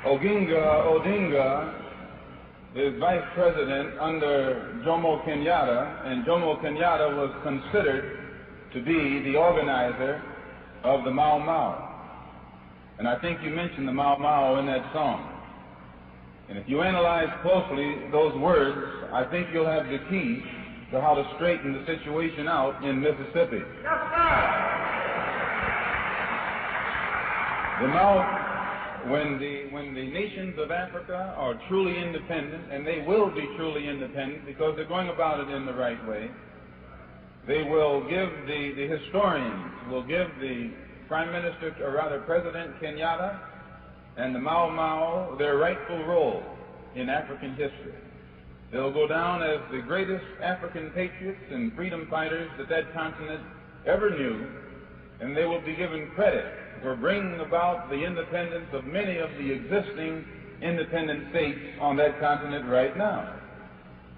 Oginga Odinga is vice president under Jomo Kenyatta, and Jomo Kenyatta was considered to be the organizer of the Mau Mau. And I think you mentioned the Mau Mau in that song. And if you analyze closely those words, I think you'll have the key to how to straighten the situation out in Mississippi. Yes, sir. The Mau, when the nations of Africa are truly independent, and they will be truly independent because they're going about it in the right way, they will give the historians will give the Prime Minister, or rather President Kenyatta, and the Mau Mau their rightful role in African history. They'll go down as the greatest African patriots and freedom fighters that continent ever knew, and they will be given credit for bringing about the independence of many of the existing independent states on that continent right now.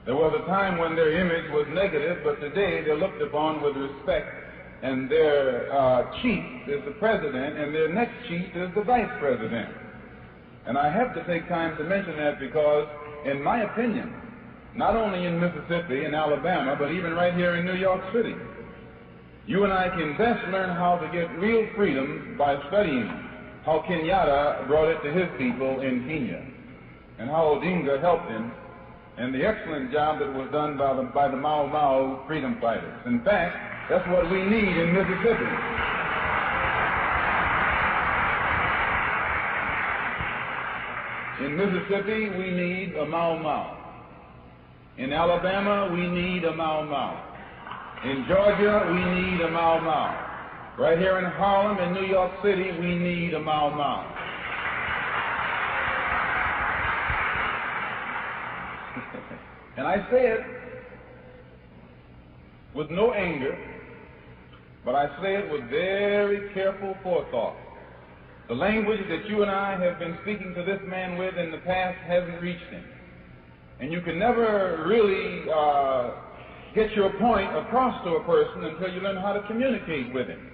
There was a time when their image was negative, but today they're looked upon with respect, and their chief is the president, and their next chief is the vice president. And I have to take time to mention that because, in my opinion, not only in Mississippi and Alabama, but even right here in New York City, you and I can best learn how to get real freedom by studying how Kenyatta brought it to his people in Kenya, and how Odinga helped him, and the excellent job that was done by the Mau Mau freedom fighters. In fact, that's what we need in Mississippi. In Mississippi, we need a Mau Mau. In Alabama, we need a Mau Mau. In Georgia, we need a Mau Mau. Right here in Harlem and New York City, we need a Mau Mau. And I say it with no anger, but I say it with very careful forethought. The language that you and I have been speaking to this man with in the past hasn't reached him. And you can never really get your point across to a person until you learn how to communicate with him.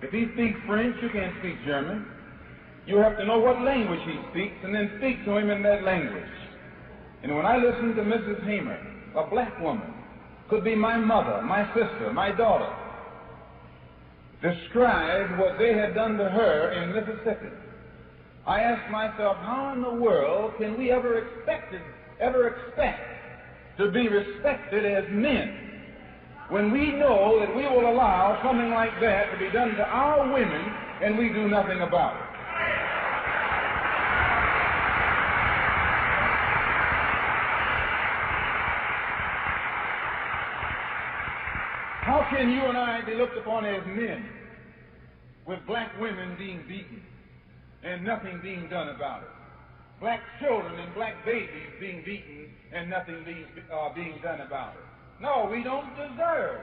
If he speaks French, you can't speak German. You have to know what language he speaks and then speak to him in that language. And when I listen to Mrs. Hamer, a black woman, could be my mother, my sister, my daughter, describe what they had done to her in Mississippi, I ask myself, how in the world can we ever expect to be respected as men when we know that we will allow something like that to be done to our women and we do nothing about it? How can you and I be looked upon as men with black women being beaten and nothing being done about it? Black children and black babies being beaten and nothing being done about it. No, we don't deserve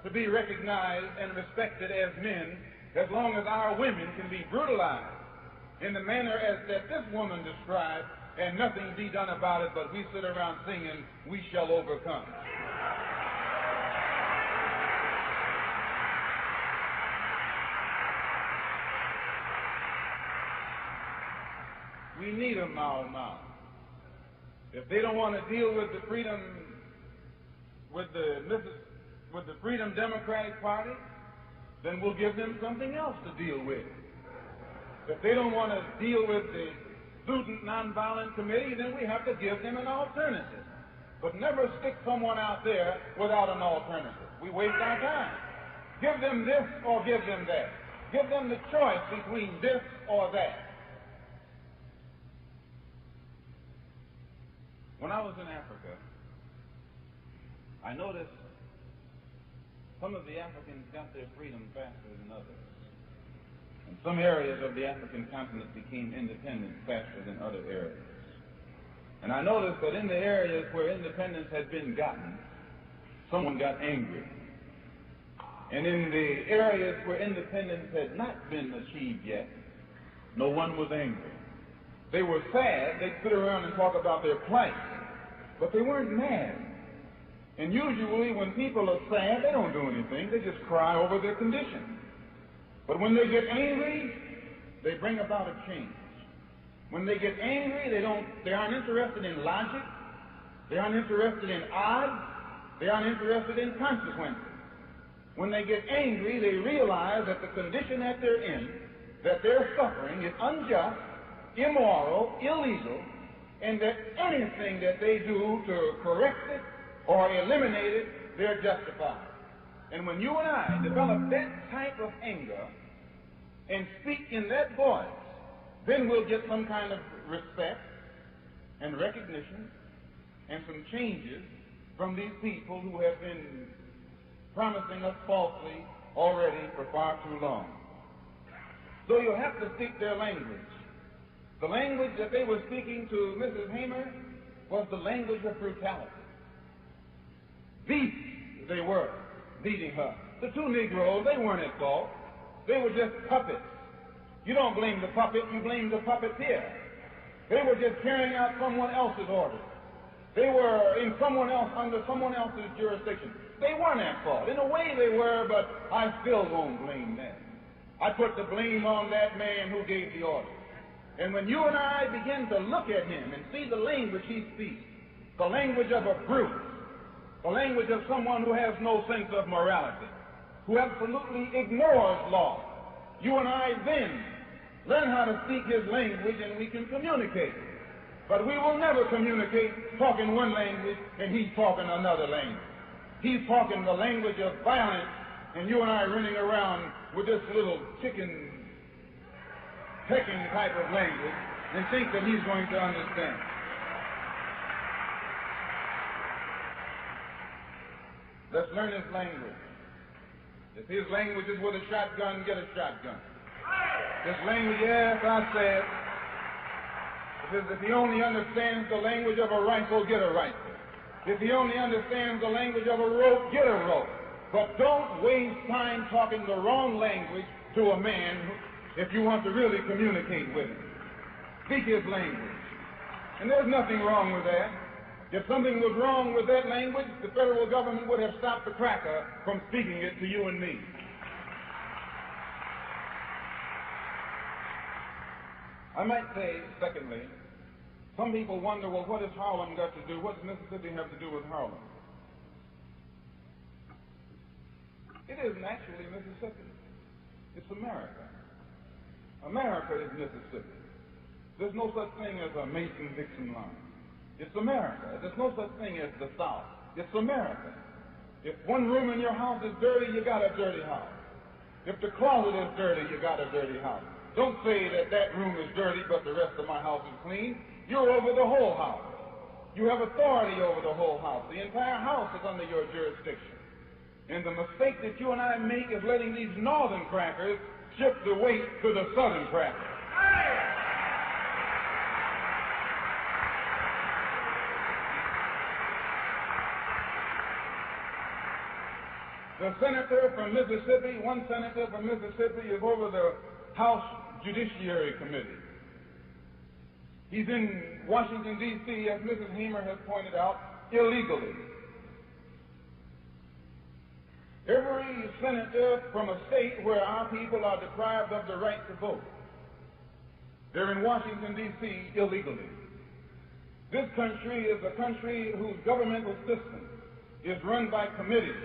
to be recognized and respected as men as long as our women can be brutalized in the manner as that this woman described and nothing be done about it, but we sit around singing, "We shall overcome." We need a Mau Mau. If they don't want to deal with the Freedom Democratic Party, then we'll give them something else to deal with. If they don't want to deal with the Student Nonviolent Committee, then we have to give them an alternative. But never stick someone out there without an alternative. We waste our time. Give them this or give them that. Give them the choice between this or that. When I was in Africa, I noticed some of the Africans got their freedom faster than others. And some areas of the African continent became independent faster than other areas. And I noticed that in the areas where independence had been gotten, someone got angry. And in the areas where independence had not been achieved yet, no one was angry. They were sad. They'd sit around and talk about their plight, but they weren't mad. And usually when people are sad, they don't do anything. They just cry over their condition. But when they get angry, they bring about a change. When they get angry, they aren't interested in logic. They aren't interested in odds. They aren't interested in consequences. When they get angry, they realize that the condition that they're in, that they're suffering, is unjust, immoral, illegal, and that anything that they do to correct it or eliminate it, they're justified. And when you and I develop that type of anger and speak in that voice, then we'll get some kind of respect and recognition and some changes from these people who have been promising us falsely already for far too long. So you'll have to speak their language. The language that they were speaking to Mrs. Hamer was the language of brutality. Beasts they were, beating her. The two Negroes, they weren't at fault. They were just puppets. You don't blame the puppet, you blame the puppeteer. They were just carrying out someone else's orders. They were in someone else, under someone else's jurisdiction. They weren't at fault. In a way they were, but I still won't blame them. I put the blame on that man who gave the order. And when you and I begin to look at him and see the language he speaks, the language of a brute, the language of someone who has no sense of morality, who absolutely ignores law, you and I then learn how to speak his language and we can communicate. But we will never communicate talking one language and he's talking another language. He's talking the language of violence and you and I running around with this little chicken pecking type of language and think that he's going to understand. Let's learn his language. If his language is with a shotgun, get a shotgun. This language, yes, I said, if he only understands the language of a rifle, get a rifle. If he only understands the language of a rope, get a rope. But don't waste time talking the wrong language to a man if you want to really communicate with him. Speak his language. And there's nothing wrong with that. If something was wrong with that language, the federal government would have stopped the cracker from speaking it to you and me. I might say, secondly, some people wonder, well, what has Harlem got to do? What does Mississippi have to do with Harlem? It isn't actually Mississippi. It's America. America is Mississippi. There's no such thing as a Mason-Dixon line. It's America. There's no such thing as the South. It's America. If one room in your house is dirty, you got a dirty house. If the closet is dirty, you got a dirty house. Don't say that that room is dirty, but the rest of my house is clean. You're over the whole house. You have authority over the whole house. The entire house is under your jurisdiction. And the mistake that you and I make is letting these northern crackers shift the weight to the southern crackers. The senator from Mississippi, one senator from Mississippi is over the House Judiciary Committee. He's in Washington, D.C., as Mrs. Hamer has pointed out, illegally. Every senator from a state where our people are deprived of the right to vote, they're in Washington, D.C., illegally. This country is a country whose governmental system is run by committees,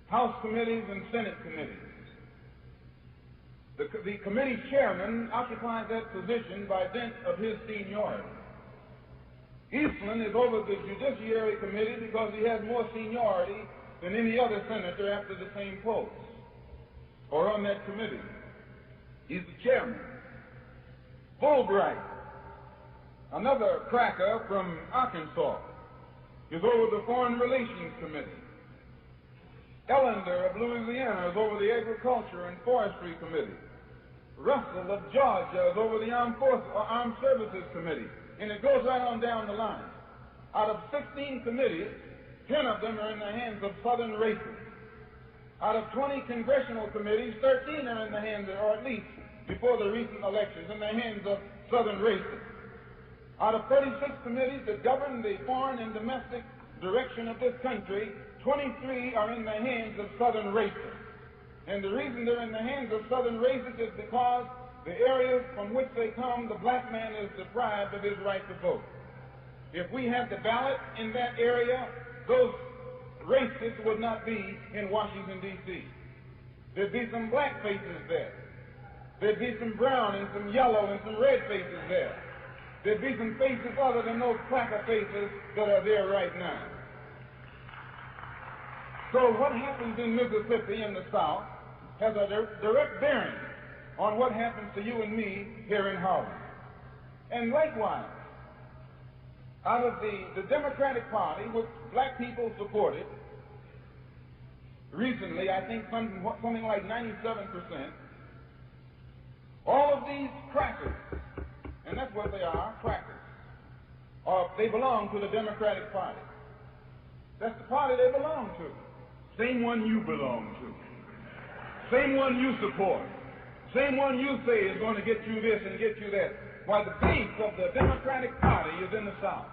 House committees and Senate committees. The committee chairman occupies that position by dint of his seniority. Eastland is over the Judiciary Committee because he has more seniority than any other senator after the same post or on that committee. He's the chairman. Fulbright, another cracker from Arkansas, is over the Foreign Relations Committee. Ellender of Louisiana is over the Agriculture and Forestry Committee. Russell of Georgia is over the Armed Services Committee. And it goes right on down the line. Out of 16 committees, 10 of them are in the hands of Southern racists. Out of 20 congressional committees, 13 are in the hands, or at least before the recent elections, in the hands of Southern racists. Out of 36 committees that govern the foreign and domestic direction of this country, 23 are in the hands of Southern racists. And the reason they're in the hands of Southern racists is because the areas from which they come, the black man is deprived of his right to vote. If we had the ballot in that area, those racists would not be in Washington, D.C. There'd be some black faces there. There'd be some brown and some yellow and some red faces there. There'd be some faces other than those cracker faces that are there right now. So what happens in Mississippi in the South has a direct bearing on what happens to you and me here in Harlem. And likewise, out of the Democratic Party, which black people supported, recently, I think something like 97%, all of these crackers, and that's what they are, crackers, they belong to the Democratic Party. That's the party they belong to. Same one you belong to. Same one you support. Same one you say is going to get you this and get you that. Why, the base of the Democratic Party is in the South.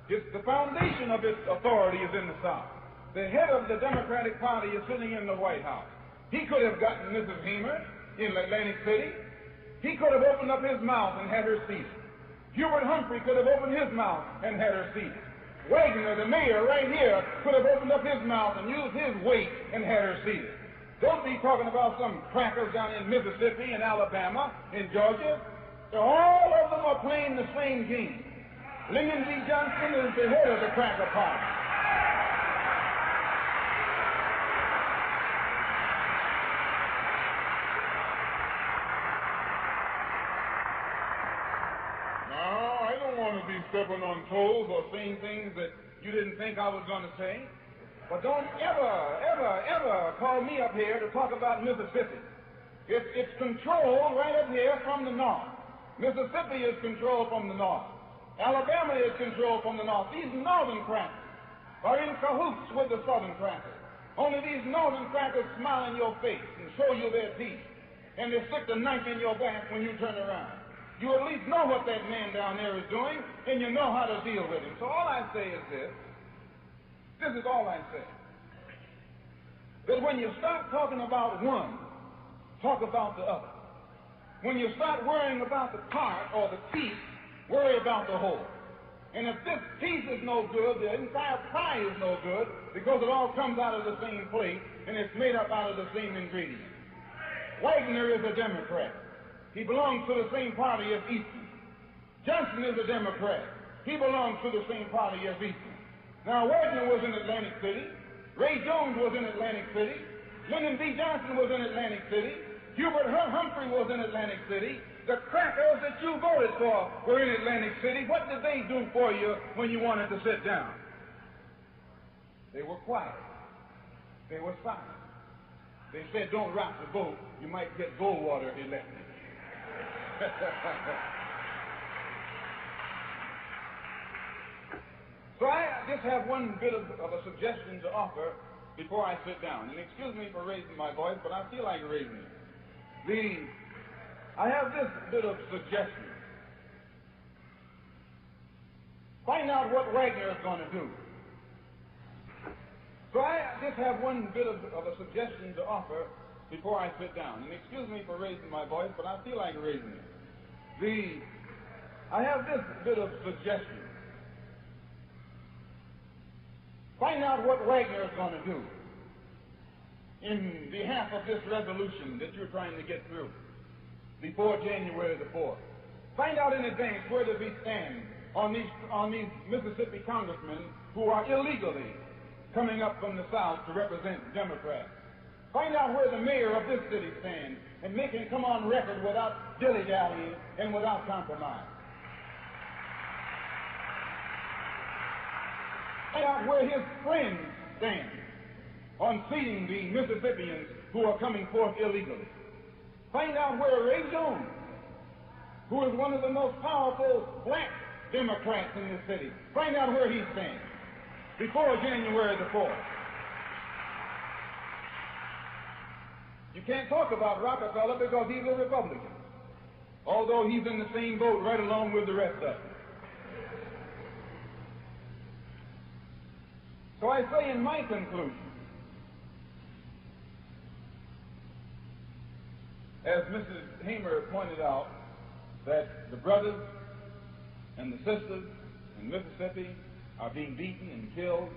It's the foundation of its authority is in the South. The head of the Democratic Party is sitting in the White House. He could have gotten Mrs. Hamer in Atlantic City. He could have opened up his mouth and had her seated. Hubert Humphrey could have opened his mouth and had her seated. Wagner, the mayor right here, could have opened up his mouth and used his weight and had her seated. Don't be talking about some crackers down in Mississippi and Alabama, in Georgia. All of them are playing the same game. Lyndon B. Johnson is the head of the cracker party. No, I don't want to be stepping on toes or saying things that you didn't think I was going to say. But don't ever call me up here to talk about Mississippi. It's controlled right up here from the north. Mississippi is controlled from the north. Alabama is controlled from the north. These northern crackers are in cahoots with the southern crackers. Only these northern crackers smile in your face and show you their teeth. And they stick the knife in your back when you turn around. You at least know what that man down there is doing, and you know how to deal with him. So all I say is this. This is all I say. That when you start talking about one, talk about the other. When you start worrying about the part or the piece, worry about the whole. And if this piece is no good, the entire pie is no good, because it all comes out of the same plate and it's made up out of the same ingredients. Wagner is a Democrat. He belongs to the same party as Easton. Johnson is a Democrat. He belongs to the same party as Easton. Now, Wagner was in Atlantic City. Ray Jones was in Atlantic City. Lyndon B. Johnson was in Atlantic City. Hubert Humphrey was in Atlantic City. The crackers that you voted for were in Atlantic City. What did they do for you when you wanted to sit down? They were quiet. They were silent. They said, don't rock the boat. You might get Goldwater elected. So I just have one bit of a suggestion to offer before I sit down. And excuse me for raising my voice, but I feel like raising it. I have this bit of suggestion. Find out what Wagner is going to do. So I just have one bit of a suggestion to offer before I sit down. And excuse me for raising my voice, but I feel like raising it. I have this bit of suggestion. Find out what Wagner is going to do in behalf of this resolution that you're trying to get through before January the 4th. Find out in advance where does he stand on these Mississippi congressmen who are illegally coming up from the South to represent Democrats. Find out where the mayor of this city stands and make him come on record without dilly-dallying and without compromise. Find out where his friends stand on seating the Mississippians who are coming forth illegally. Find out where Ray Jones, who is one of the most powerful black Democrats in this city, find out where he stands before January the 4th. You can't talk about Rockefeller because he's a Republican, although he's in the same boat right along with the rest of them. So I say in my conclusion, as Mrs. Hamer pointed out, that the brothers and the sisters in Mississippi are being beaten and killed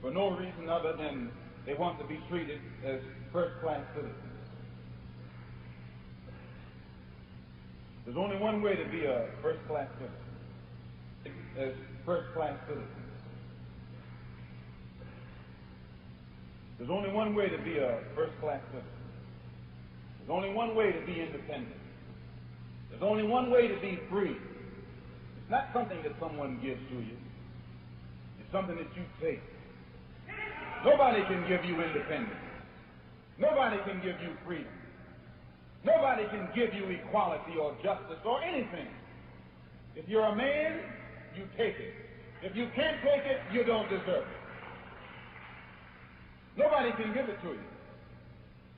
for no reason other than they want to be treated as first-class citizens. There's only one way to be a first-class citizen, as first-class citizens. There's only one way to be a first-class citizen. There's only one way to be independent. There's only one way to be free. It's not something that someone gives to you. It's something that you take. Nobody can give you independence. Nobody can give you freedom. Nobody can give you equality or justice or anything. If you're a man, you take it. If you can't take it, you don't deserve it. Nobody can give it to you.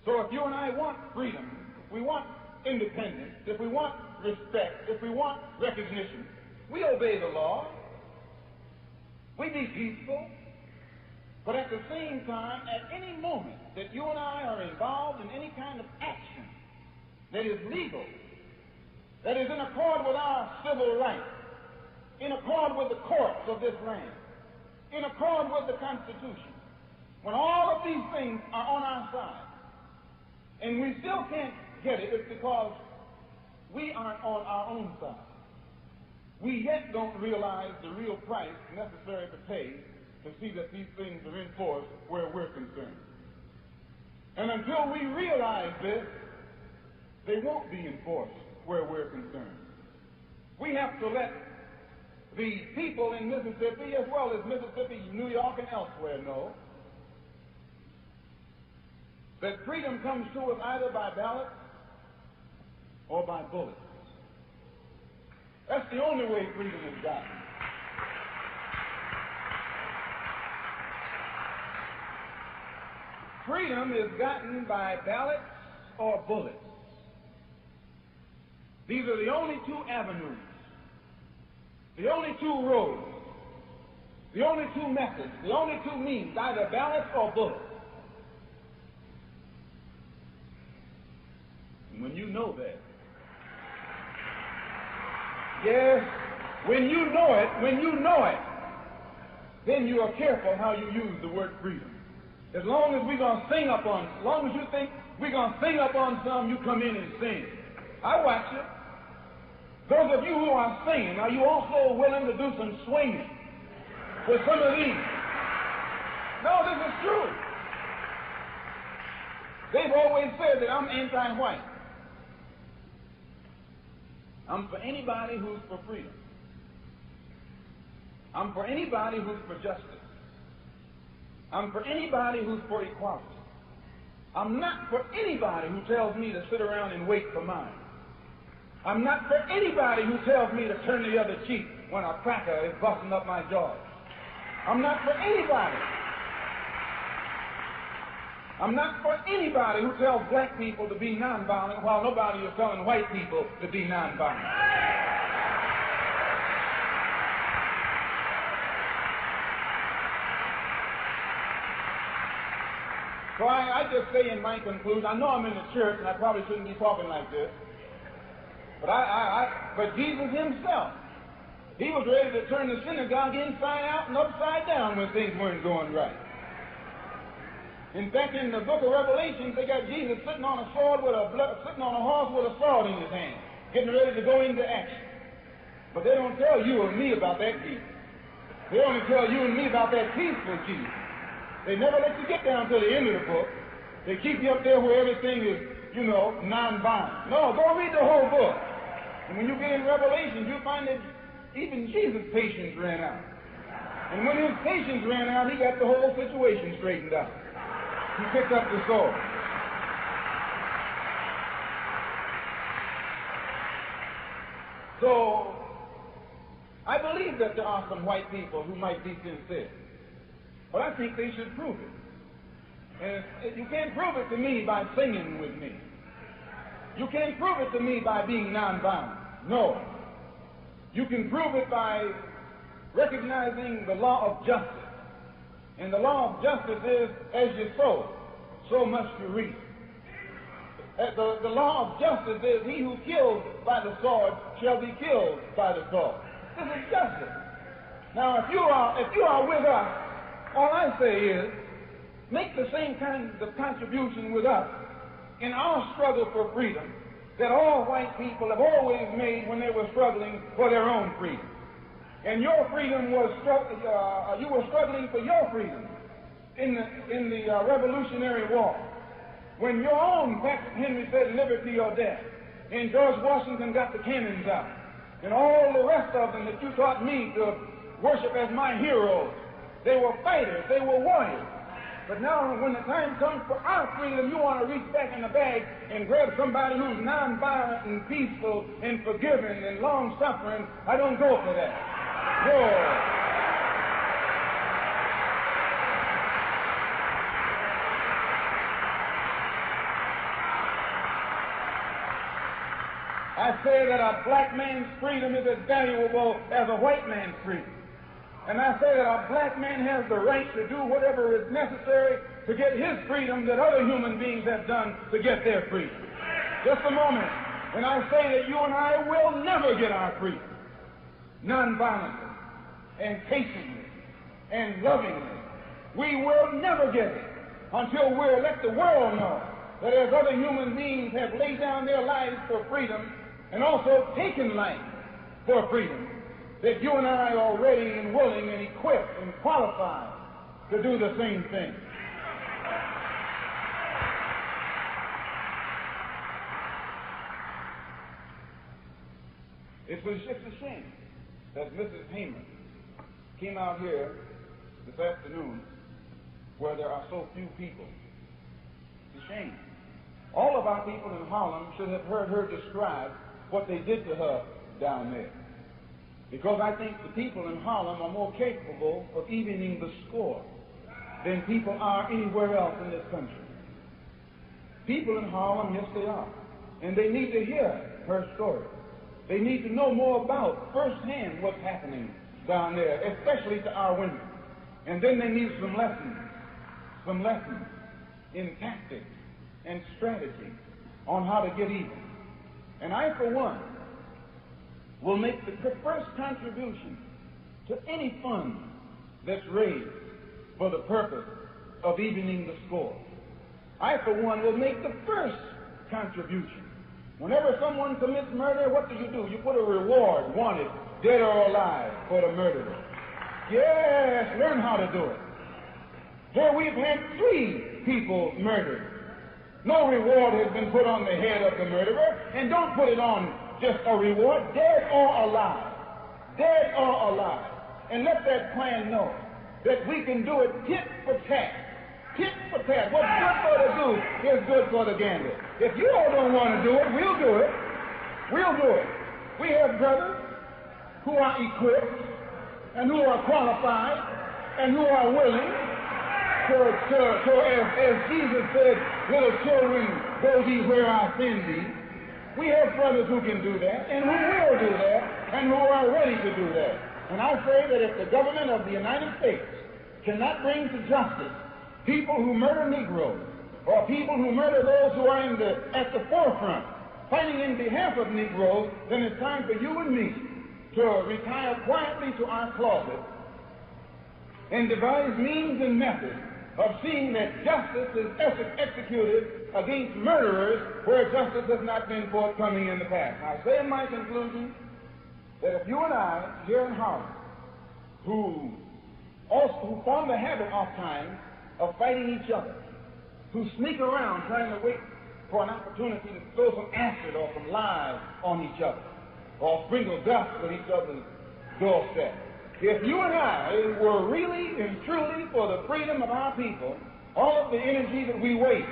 So if you and I want freedom, if we want independence, if we want respect, if we want recognition, we obey the law. We be peaceful. But at the same time, at any moment that you and I are involved in any kind of action that is legal, that is in accord with our civil rights, in accord with the courts of this land, in accord with the Constitution, when all of these things are on our side, and we still can't get it, it's because we aren't on our own side. We yet don't realize the real price necessary to pay to see that these things are enforced where we're concerned. And until we realize this, they won't be enforced where we're concerned. We have to let the people in Mississippi, as well as Mississippi, New York, and elsewhere, know that freedom comes to us either by ballot or by bullets. That's the only way freedom is gotten. Freedom is gotten by ballots or bullets. These are the only two avenues, the only two roads, the only two methods, the only two means, either ballots or bullets. And when you know that, yes, when you know it, then you are careful how you use the word freedom. As long as we're going to sing up on, as long as you think we're going to sing up on some, you come in and sing. I watch you. Those of you who are singing, are you also willing to do some swinging with some of these? No, this is true. They've always said that I'm anti-white. I'm for anybody who's for freedom. I'm for anybody who's for justice. I'm for anybody who's for equality. I'm not for anybody who tells me to sit around and wait for mine. I'm not for anybody who tells me to turn the other cheek when a cracker is busting up my jaw. I'm not for anybody. I'm not for anybody who tells black people to be nonviolent while nobody is telling white people to be nonviolent. So I just say in my conclusion, I know I'm in the church and I probably shouldn't be talking like this, but Jesus himself, he was ready to turn the synagogue inside out and upside down when things weren't going right. In fact, in the book of Revelation, they got Jesus sitting on a horse with a sword in his hand, getting ready to go into action. But they don't tell you and me about that Jesus. They only tell you and me about that peaceful Jesus. They never let you get down to the end of the book. They keep you up there where everything is, non-violent. No, go read the whole book. And when you get in Revelation, you'll find that even Jesus' patience ran out. And when his patience ran out, he got the whole situation straightened out. He picked up the sword. So, I believe that there are some white people who might be sincere. But I think they should prove it. And you can't prove it to me by singing with me. You can't prove it to me by being nonviolent. No. You can prove it by recognizing the law of justice. And the law of justice is, as you sow, so must you reap. The law of justice is he who kills by the sword shall be killed by the sword. This is justice. Now, if you are with us, all I say is, make the same kind of contribution with us in our struggle for freedom that all white people have always made when they were struggling for their own freedom. And your freedom was you were struggling for your freedom in the Revolutionary War. When your own Patrick Henry said liberty or death, and George Washington got the cannons out, and all the rest of them that you taught me to worship as my heroes, they were fighters, they were warriors. But now when the time comes for our freedom, you want to reach back in the bag and grab somebody who's nonviolent and peaceful and forgiving and long-suffering. I don't go for that. No. I say that a black man's freedom is as valuable as a white man's freedom. And I say that a black man has the right to do whatever is necessary to get his freedom that other human beings have done to get their freedom. Just a moment. And I say that you and I will never get our freedom nonviolently and patiently and lovingly. We will never get it until we let the world know that as other human beings have laid down their lives for freedom and also taken life for freedom, that you and I are ready and willing and equipped and qualified to do the same thing. It's a shame that Mrs. Hamer came out here this afternoon where there are so few people. It's a shame. All of our people in Harlem should have heard her describe what they did to her down there. Because I think the people in Harlem are more capable of evening the score than people are anywhere else in this country. People in Harlem, yes they are. And they need to hear her story. They need to know more about firsthand what's happening down there, especially to our women. And then they need some lessons in tactics and strategy on how to get even. And I, for one, will make the first contribution to any fund that's raised for the purpose of evening the score. I, for one, will make the first contribution. Whenever someone commits murder, what do? You put a reward, wanted, dead or alive, for the murderer. Yes, learn how to do it. Here we've had 3 people murdered. No reward has been put on the head of the murderer, and don't put it on just a reward, dead or alive. Dead or alive. And let that plan know that we can do it tit for tat. Tit for tat. What's good for the goose is good for the gander. If you all don't want to do it, we'll do it. We'll do it. We have brothers who are equipped and who are qualified and who are willing so as Jesus said, little children, go thee where I send thee. We have brothers who can do that, and who will do that, and who are ready to do that. And I say that if the government of the United States cannot bring to justice people who murder Negroes, or people who murder those who are at the forefront, fighting in behalf of Negroes, then it's time for you and me to retire quietly to our closet and devise means and methods of seeing that justice is executed against murderers where justice has not been forthcoming in the past. I say in my conclusion that if you and I here in Harlem, who form the habit oftentimes of fighting each other, who sneak around trying to wait for an opportunity to throw some acid or some lies on each other, or sprinkle dust on each other's doorstep. If you and I were really and truly for the freedom of our people, all of the energy that we waste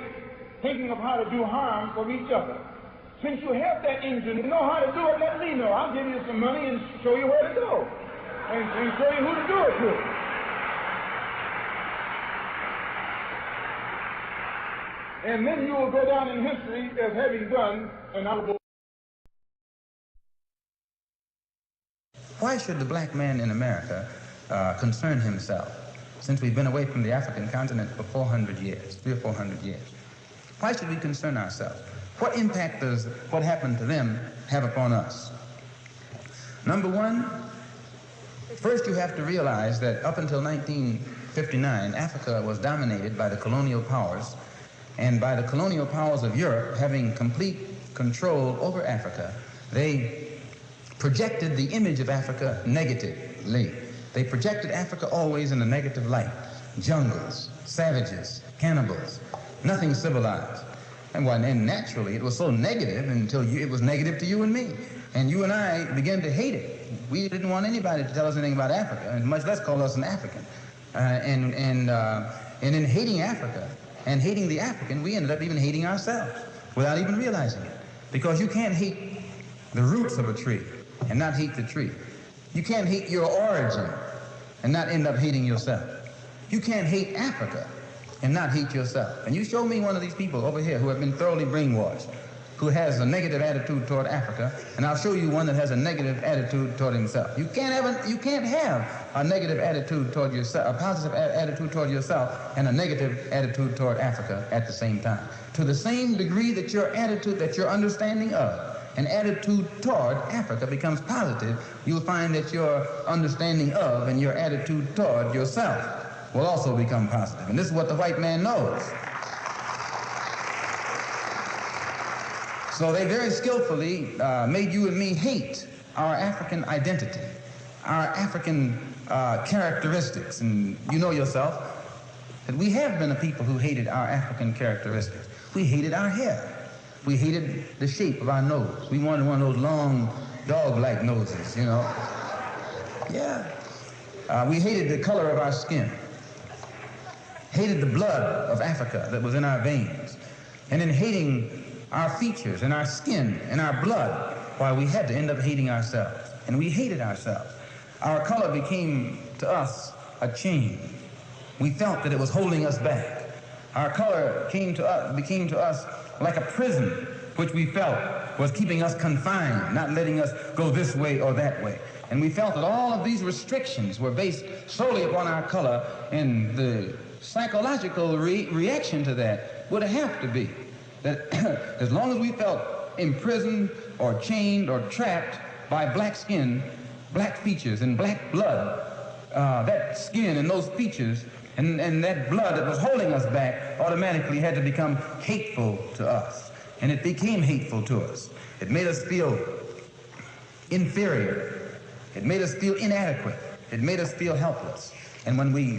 thinking of how to do harm for each other, since you have that engine, you know how to do it, let me know. I'll give you some money and show you where to go, and show you who to do it to. And then you will go down in history as having done an honorable. Why should the black man in America concern himself, since we've been away from the African continent for 400 years, 300 or 400 years? Why should we concern ourselves? What impact does what happened to them have upon us? Number one, first you have to realize that up until 1959, Africa was dominated by the colonial powers, and by the colonial powers of Europe having complete control over Africa, they projected the image of Africa negatively. They projected Africa always in a negative light. Jungles, savages, cannibals, nothing civilized. And naturally, it was so negative until it was negative to you and me. And you and I began to hate it. We didn't want anybody to tell us anything about Africa, and much less call us an African. And in hating Africa and hating the African, we ended up even hating ourselves without even realizing it. Because you can't hate the roots of a tree and not hate the tree. You can't hate your origin and not end up hating yourself. You can't hate Africa and not hate yourself. And you show me one of these people over here who have been thoroughly brainwashed, who has a negative attitude toward Africa, and I'll show you one that has a negative attitude toward himself. You can't have a negative attitude toward yourself, a positive attitude toward yourself, and a negative attitude toward Africa at the same time. To the same degree that your attitude, that your understanding of an attitude toward Africa becomes positive, you'll find that your understanding of and your attitude toward yourself will also become positive. And this is what the white man knows. So they very skillfully made you and me hate our African identity, our African characteristics. And you know yourself that we have been a people who hated our African characteristics. We hated our hair. We hated the shape of our nose. We wanted one of those long, dog-like noses, you know. Yeah. We hated the color of our skin. Hated the blood of Africa that was in our veins. And in hating our features and our skin and our blood, why we had to end up hating ourselves. And we hated ourselves. Our color became to us a chain. We felt that it was holding us back. Our color became to us like a prison, which we felt was keeping us confined, not letting us go this way or that way. And we felt that all of these restrictions were based solely upon our color, and the psychological reaction to that would have to be that as long as we felt imprisoned or chained or trapped by black skin, black features, and black blood, that skin and those features and that blood that was holding us back automatically had to become hateful to us. And it became hateful to us. It made us feel inferior. It made us feel inadequate. It made us feel helpless. And when we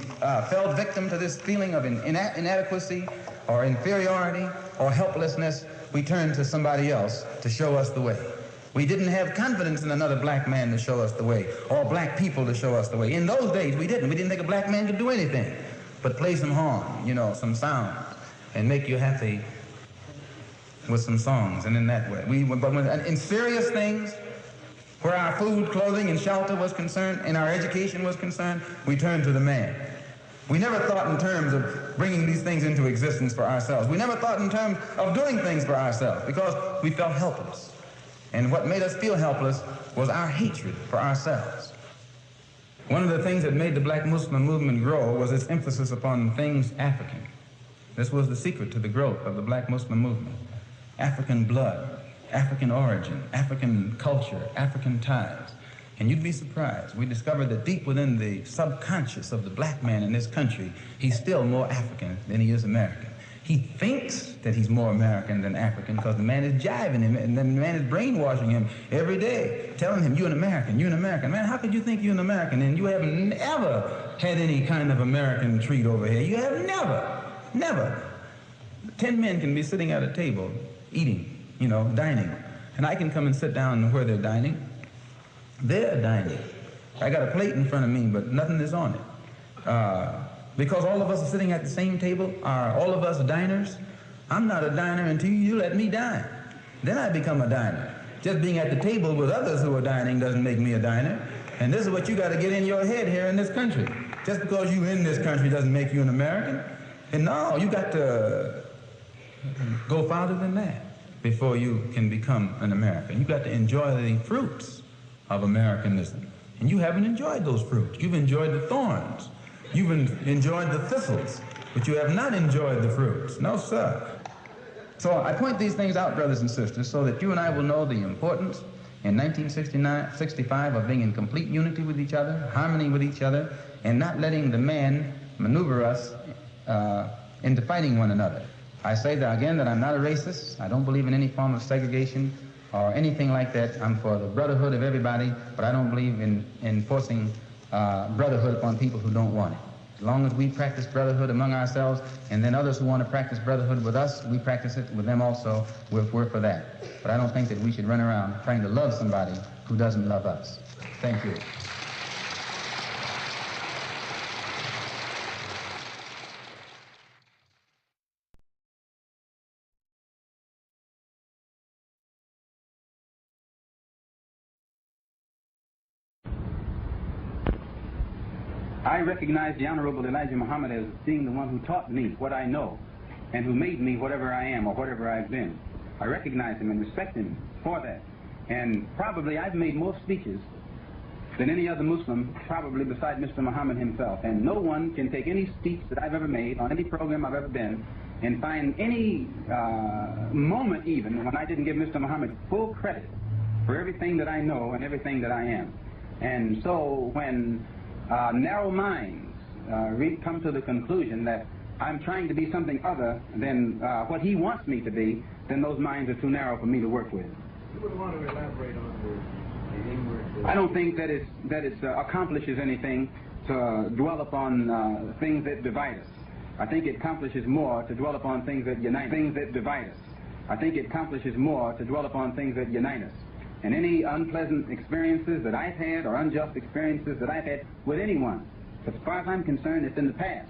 fell victim to this feeling of inadequacy or inferiority or helplessness, we turned to somebody else to show us the way. We didn't have confidence in another black man to show us the way, or black people to show us the way. In those days, we didn't. We didn't think a black man could do anything but play some horn, you know, some sound, and make you happy with some songs, and in that way. But in serious things, where our food, clothing, and shelter was concerned, and our education was concerned, we turned to the man. We never thought in terms of bringing these things into existence for ourselves. We never thought in terms of doing things for ourselves, because we felt helpless. And what made us feel helpless was our hatred for ourselves. One of the things that made the black Muslim movement grow was its emphasis upon things African. This was the secret to the growth of the black Muslim movement. African blood, African origin, African culture, African ties. And you'd be surprised. We discovered that deep within the subconscious of the black man in this country, he's still more African than he is American. He thinks that he's more American than African because the man is jiving him, and the man is brainwashing him every day, telling him, you're an American, you're an American. Man, how could you think you're an American and you haven't ever had any kind of American treat over here? You have never. 10 men can be sitting at a table, eating, you know, dining. And I can come and sit down where they're dining. They're dining. I got a plate in front of me, but nothing is on it. Because all of us are sitting at the same table, are all of us diners? I'm not a diner until you let me dine. Then I become a diner. Just being at the table with others who are dining doesn't make me a diner. And this is what you got to get in your head here in this country. Just because you're in this country doesn't make you an American. And no, you got to go farther than that before you can become an American. You got to enjoy the fruits of Americanism. And you haven't enjoyed those fruits. You've enjoyed the thorns. You've enjoyed the thistles, but you have not enjoyed the fruits. No, sir. So I point these things out, brothers and sisters, so that you and I will know the importance in 1965 of being in complete unity with each other, harmony with each other, and not letting the man maneuver us into fighting one another. I say that again, that I'm not a racist. I don't believe in any form of segregation or anything like that. I'm for the brotherhood of everybody, but I don't believe in forcing brotherhood upon people who don't want it. As long as we practice brotherhood among ourselves, and then others who want to practice brotherhood with us, we practice it with them also. We're for that. But I don't think that we should run around trying to love somebody who doesn't love us. Thank you. I recognize the Honorable Elijah Muhammad as being the one who taught me what I know and who made me whatever I am or whatever I've been. I recognize him and respect him for that. And probably I've made more speeches than any other Muslim, probably beside Mr. Muhammad himself. And no one can take any speech that I've ever made on any program I've ever been and find any moment even when I didn't give Mr. Muhammad full credit for everything that I know and everything that I am. And so when narrow minds come to the conclusion that I'm trying to be something other than what he wants me to be, then those minds are too narrow for me to work with. You would want to elaborate on the inward... I don't think that it accomplishes anything to dwell upon things that divide us. I think it accomplishes more to dwell upon things that unite us. Things that divide us. I think it accomplishes more to dwell upon things that unite us. And any unpleasant experiences that I've had or unjust experiences that I've had with anyone, as far as I'm concerned, it's in the past.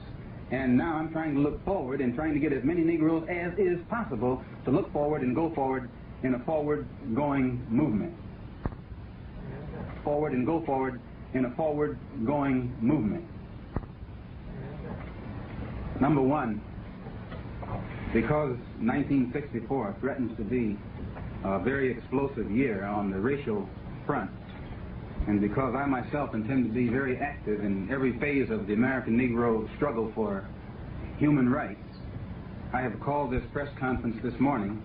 And now I'm trying to look forward and trying to get as many Negroes as is possible to look forward and go forward in a forward-going movement. Forward and go forward in a forward-going movement. Number one, because 1964 threatens to be a very explosive year on the racial front, and because I myself intend to be very active in every phase of the American Negro struggle for human rights, I have called this press conference this morning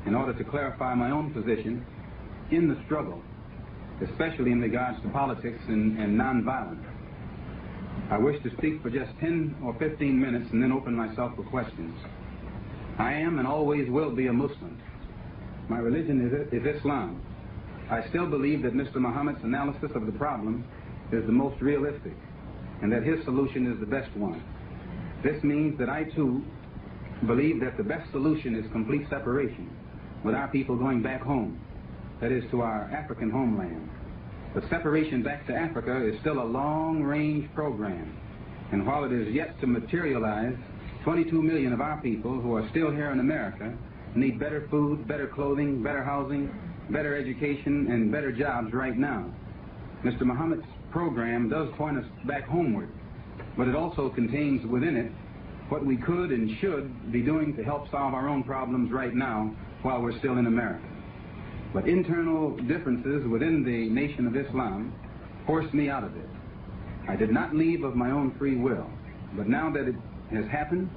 in order to clarify my own position in the struggle, especially in regards to politics and nonviolence. I wish to speak for just 10 or 15 minutes and then open myself for questions. I am and always will be a Muslim. My religion is Islam. I still believe that Mr. Muhammad's analysis of the problem is the most realistic and that his solution is the best one. This means that I too believe that the best solution is complete separation, with our people going back home, that is, to our African homeland. The separation back to Africa is still a long-range program, and while it is yet to materialize, 22 million of our people who are still here in America need better food, better clothing, better housing, better education, and better jobs right now. Mr. Muhammad's program does point us back homeward, but it also contains within it what we could and should be doing to help solve our own problems right now while we're still in America. But internal differences within the Nation of Islam forced me out of it. I did not leave of my own free will, but now that it has happened,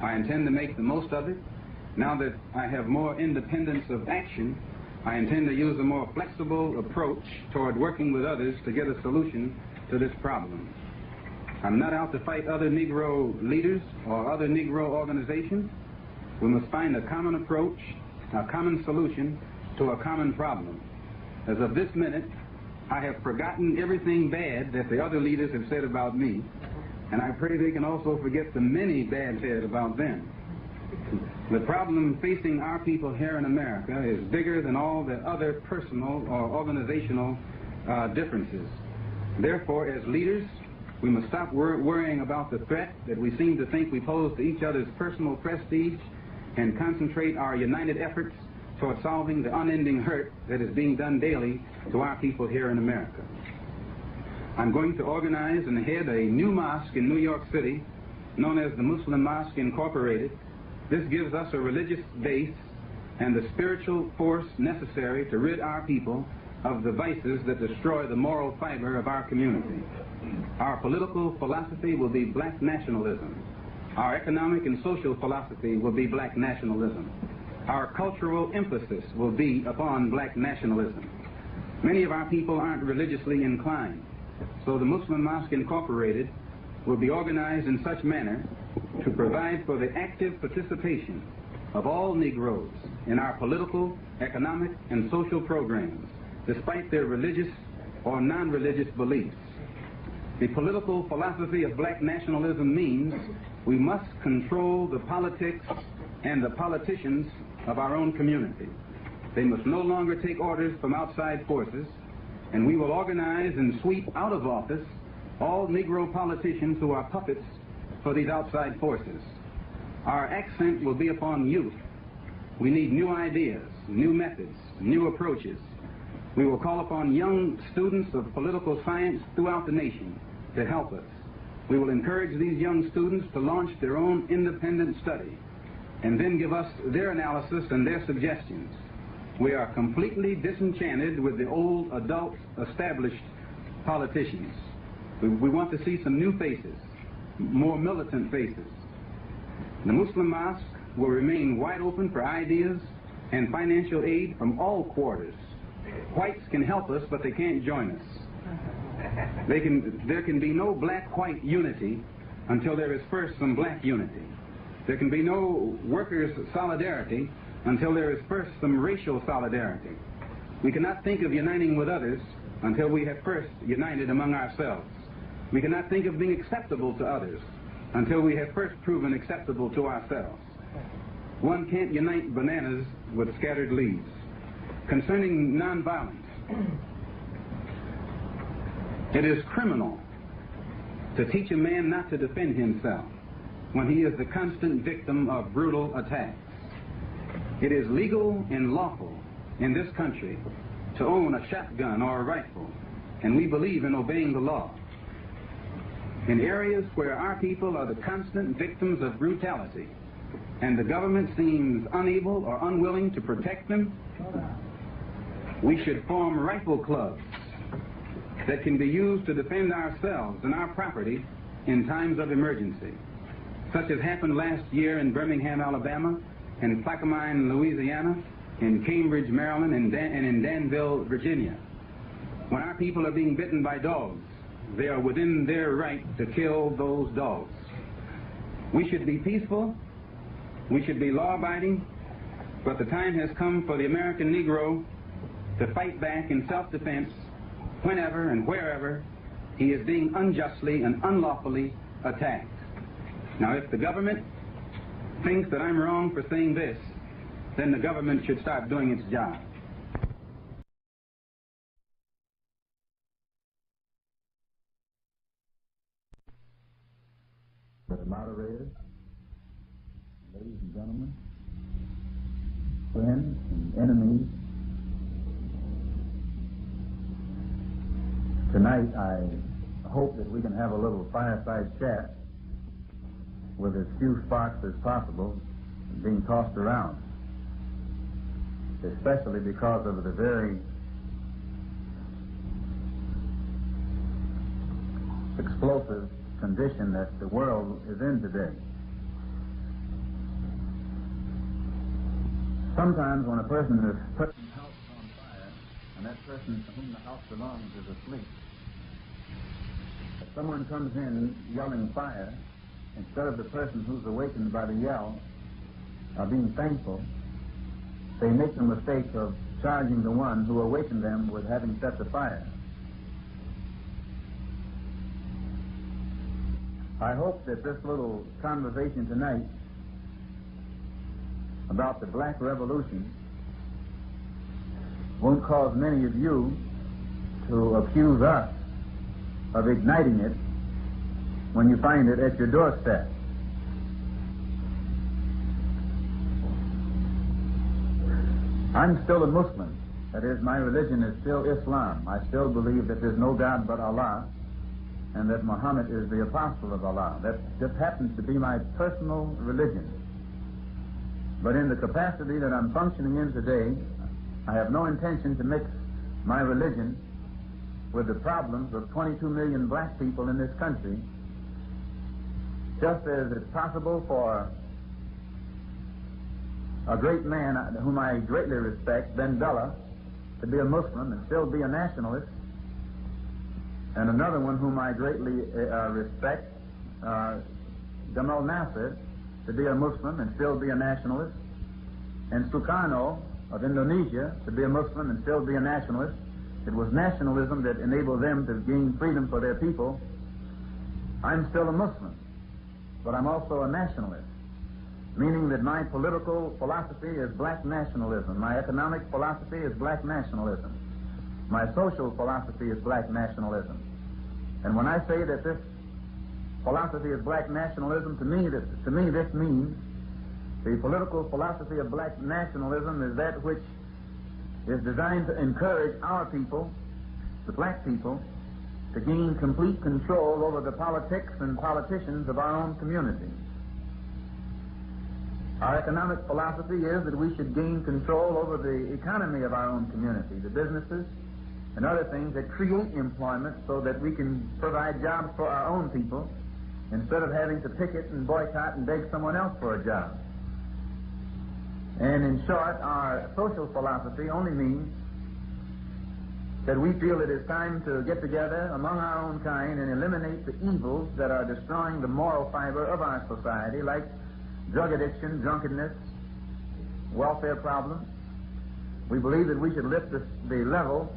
I intend to make the most of it. Now that I have more independence of action, I intend to use a more flexible approach toward working with others to get a solution to this problem. I'm not out to fight other Negro leaders or other Negro organizations. We must find a common approach, a common solution to a common problem. As of this minute, I have forgotten everything bad that the other leaders have said about me, and I pray they can also forget the many bad said about them. The problem facing our people here in America is bigger than all the other personal or organizational differences. Therefore, as leaders, we must stop worrying about the threat that we seem to think we pose to each other's personal prestige and concentrate our united efforts toward solving the unending hurt that is being done daily to our people here in America. I'm going to organize and head a new mosque in New York City known as the Muslim Mosque Incorporated. This gives us a religious base and the spiritual force necessary to rid our people of the vices that destroy the moral fiber of our community. Our political philosophy will be black nationalism. Our economic and social philosophy will be black nationalism. our cultural emphasis will be upon black nationalism. Many of our people aren't religiously inclined, so the Muslim Mosque Incorporated will be organized in such manner to provide for the active participation of all Negroes in our political, economic, and social programs, despite their religious or non-religious beliefs. The political philosophy of black nationalism means we must control the politics and the politicians of our own community. They must no longer take orders from outside forces, and we will organize and sweep out of office all Negro politicians who are puppets for these outside forces. Our accent will be upon youth. We need new ideas, new methods, new approaches. We will call upon young students of political science throughout the nation to help us. We will encourage these young students to launch their own independent study and then give us their analysis and their suggestions. We are completely disenchanted with the old, adult, established politicians. We want to see some new faces, more militant faces. The Muslim Mosque will remain wide open for ideas and financial aid from all quarters. Whites can help us, but they can't join us. There can be no black-white unity until there is first some black unity. There can be no workers' solidarity until there is first some racial solidarity. We cannot think of uniting with others until we have first united among ourselves. We cannot think of being acceptable to others until we have first proven acceptable to ourselves. One can't unite bananas with scattered leaves. Concerning nonviolence, it is criminal to teach a man not to defend himself when he is the constant victim of brutal attacks. It is legal and lawful in this country to own a shotgun or a rifle, and we believe in obeying the law. In areas where our people are the constant victims of brutality and the government seems unable or unwilling to protect them, we should form rifle clubs that can be used to defend ourselves and our property in times of emergency, such as happened last year in Birmingham, Alabama, in Plaquemine, Louisiana, in Cambridge, Maryland, and in Danville, Virginia. When our people are being bitten by dogs, they are within their right to kill those dogs. We should be peaceful, we should be law-abiding, but the time has come for the American Negro to fight back in self-defense whenever and wherever he is being unjustly and unlawfully attacked. Now, if the government thinks that I'm wrong for saying this, then the government should start doing its job. Mr. Moderator, ladies and gentlemen, friends and enemies, tonight I hope that we can have a little fireside chat with as few sparks as possible being tossed around, especially because of the very explosive condition that the world is in today. Sometimes when a person is putting the house on fire and that person to whom the house belongs is asleep, if someone comes in yelling fire, instead of the person who's awakened by the yell being thankful, they make the mistake of charging the one who awakened them with having set the fire. I hope that this little conversation tonight about the Black Revolution won't cause many of you to accuse us of igniting it when you find it at your doorstep. I'm still a Muslim. That is, my religion is still Islam. I still believe that there's no God but Allah and that Muhammad is the apostle of Allah. That just happens to be my personal religion. But in the capacity that I'm functioning in today, I have no intention to mix my religion with the problems of 22 million black people in this country, just as it's possible for a great man whom I greatly respect, Ben Bella, to be a Muslim and still be a nationalist, and another one whom I greatly respect, Gamal Nasser, to be a Muslim and still be a nationalist, and Sukarno of Indonesia to be a Muslim and still be a nationalist. It was nationalism that enabled them to gain freedom for their people. I'm still a Muslim, but I'm also a nationalist, meaning that my political philosophy is black nationalism. My economic philosophy is black nationalism. My social philosophy is black nationalism. And when I say that this philosophy is black nationalism, to me this means the political philosophy of black nationalism is that which is designed to encourage our people, the black people, to gain complete control over the politics and politicians of our own community. Our economic philosophy is that we should gain control over the economy of our own community, the businesses and other things that create employment so that we can provide jobs for our own people instead of having to picket and boycott and beg someone else for a job. And in short, our social philosophy only means that we feel it is time to get together among our own kind and eliminate the evils that are destroying the moral fiber of our society, like drug addiction, drunkenness, welfare problems. We believe that we should lift the level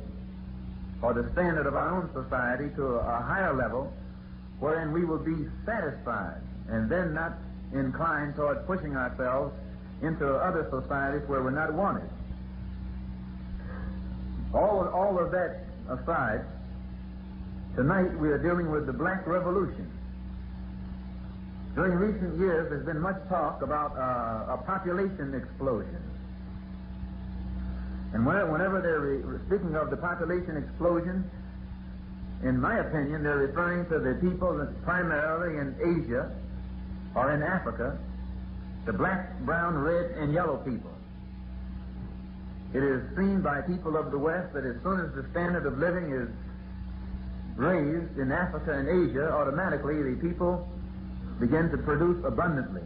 or the standard of our own society to a higher level wherein we will be satisfied and then not inclined toward pushing ourselves into other societies where we're not wanted. All of that aside, tonight we are dealing with the Black Revolution. During recent years, there's been much talk about a population explosion. And whenever they're speaking of the population explosion, in my opinion, they're referring to the people that primarily in Asia or in Africa, the black, brown, red, and yellow people. It is seen by people of the West that as soon as the standard of living is raised in Africa and Asia, automatically the people begin to produce abundantly.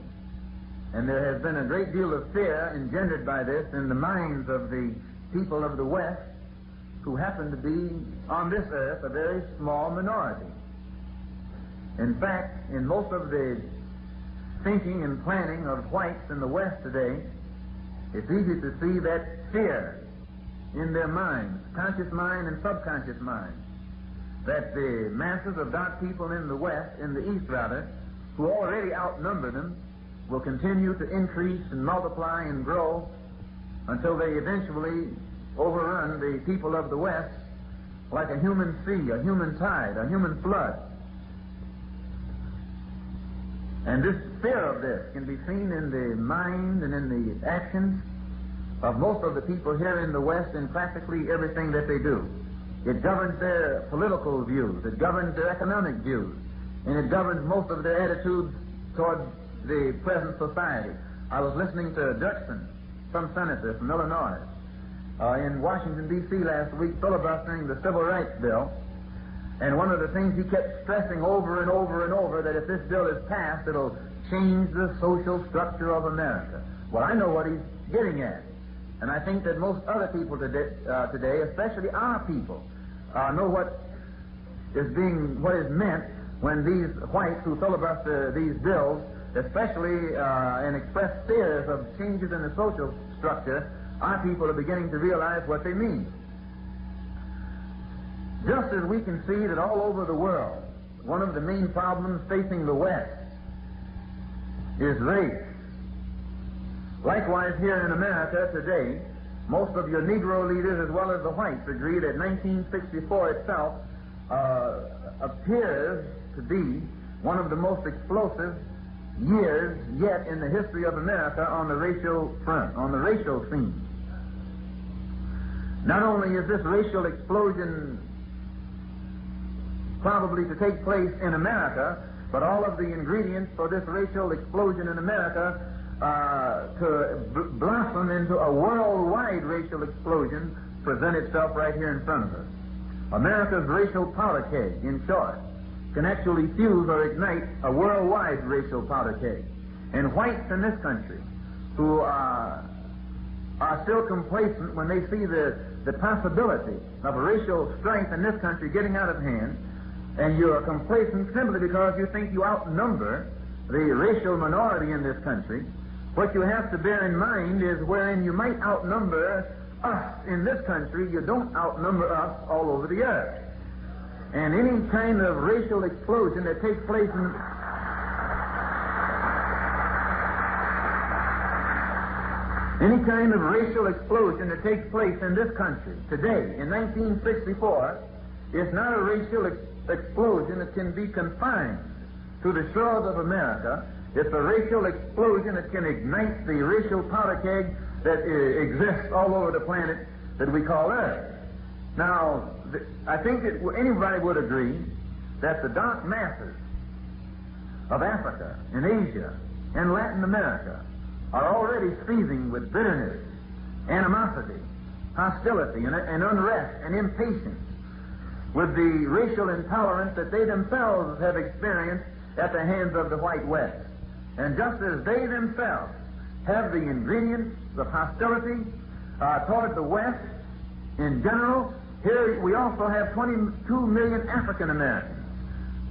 And there has been a great deal of fear engendered by this in the minds of the people of the West, who happen to be on this earth a very small minority. In fact, in most of the thinking and planning of whites in the West today, it's easy to see that fear in their minds, conscious mind and subconscious mind, that the masses of dark people in the West, in the East rather, who already outnumber them, will continue to increase and multiply and grow until they eventually overrun the people of the West like a human sea, a human tide, a human flood. And this fear of this can be seen in the mind and in the actions of most of the people here in the West in practically everything that they do. It governs their political views, it governs their economic views, and it governs most of their attitudes toward the present society. I was listening to Dirksen, some senator from Illinois, in Washington, D.C. last week, filibustering the Civil Rights Bill. And one of the things he kept stressing over and over and over, that if this bill is passed, it'll change the social structure of America. Well, I know what he's getting at. And I think that most other people today, especially our people, know what is meant when these whites who filibuster these bills, especially and express fears of changes in the social structure, our people are beginning to realize what they mean. Just as we can see that all over the world, one of the main problems facing the West is race. Likewise, here in America today, most of your Negro leaders as well as the whites agree that 1964 itself appears to be one of the most explosive years yet in the history of America on the racial front, on the racial scene. Not only is this racial explosion probably to take place in America, but all of the ingredients for this racial explosion in America to blossom into a worldwide racial explosion present itself right here in front of us. America's racial powder keg, in short, can actually fuse or ignite a worldwide racial powder keg. And whites in this country who are still complacent when they see the possibility of a racial strife in this country getting out of hand, and you are complacent simply because you think you outnumber the racial minority in this country, what you have to bear in mind is wherein you might outnumber us in this country, you don't outnumber us all over the earth. And any kind of racial explosion that takes place in this country today, in 1964, is not a racial explosion that can be confined to the shores of America. It's a racial explosion that can ignite the racial powder keg that exists all over the planet that we call Earth. Now, I think that anybody would agree that the dark masses of Africa and Asia and Latin America are already seething with bitterness, animosity, hostility, and unrest and impatience with the racial intolerance that they themselves have experienced at the hands of the white West. And just as they themselves have the ingredients of hostility toward the West in general, here we also have 22 million African Americans,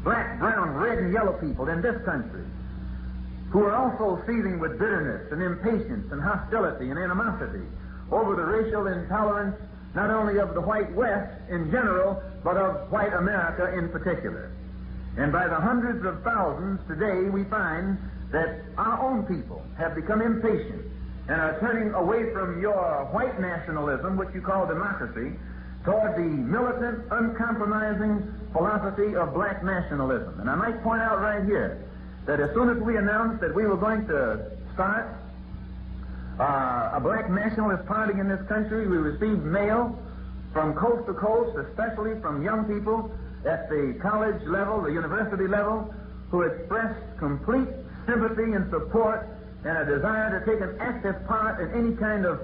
black, brown, red, and yellow people in this country, who are also seething with bitterness and impatience and hostility and animosity over the racial intolerance not only of the white West in general, but of white America in particular. And by the hundreds of thousands today, we find that our own people have become impatient and are turning away from your white nationalism, which you call democracy, toward the militant, uncompromising philosophy of black nationalism. And I might point out right here that as soon as we announced that we were going to start a black nationalist party in this country, we received mail from coast to coast, especially from young people at the college level, the university level, who expressed complete sympathy and support and a desire to take an active part in any kind of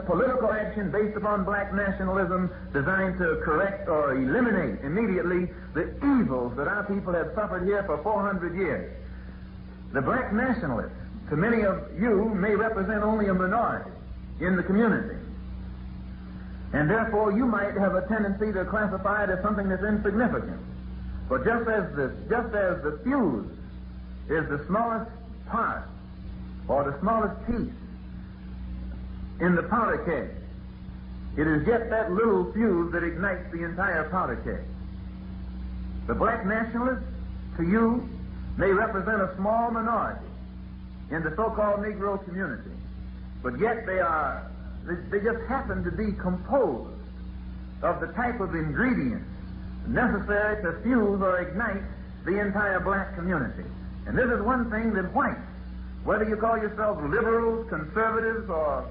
political action based upon black nationalism designed to correct or eliminate immediately the evils that our people have suffered here for 400 years. The black nationalists, to many of you, may represent only a minority in the community. And therefore you might have a tendency to classify it as something that's insignificant. But just as the fuse is the smallest part or the smallest piece in the powder keg, it is yet that little fuse that ignites the entire powder keg. The black nationalists, to you, may represent a small minority in the so-called Negro community, but yet they just happen to be composed of the type of ingredients necessary to fuse or ignite the entire black community. And this is one thing that whites, whether you call yourselves liberals, conservatives, or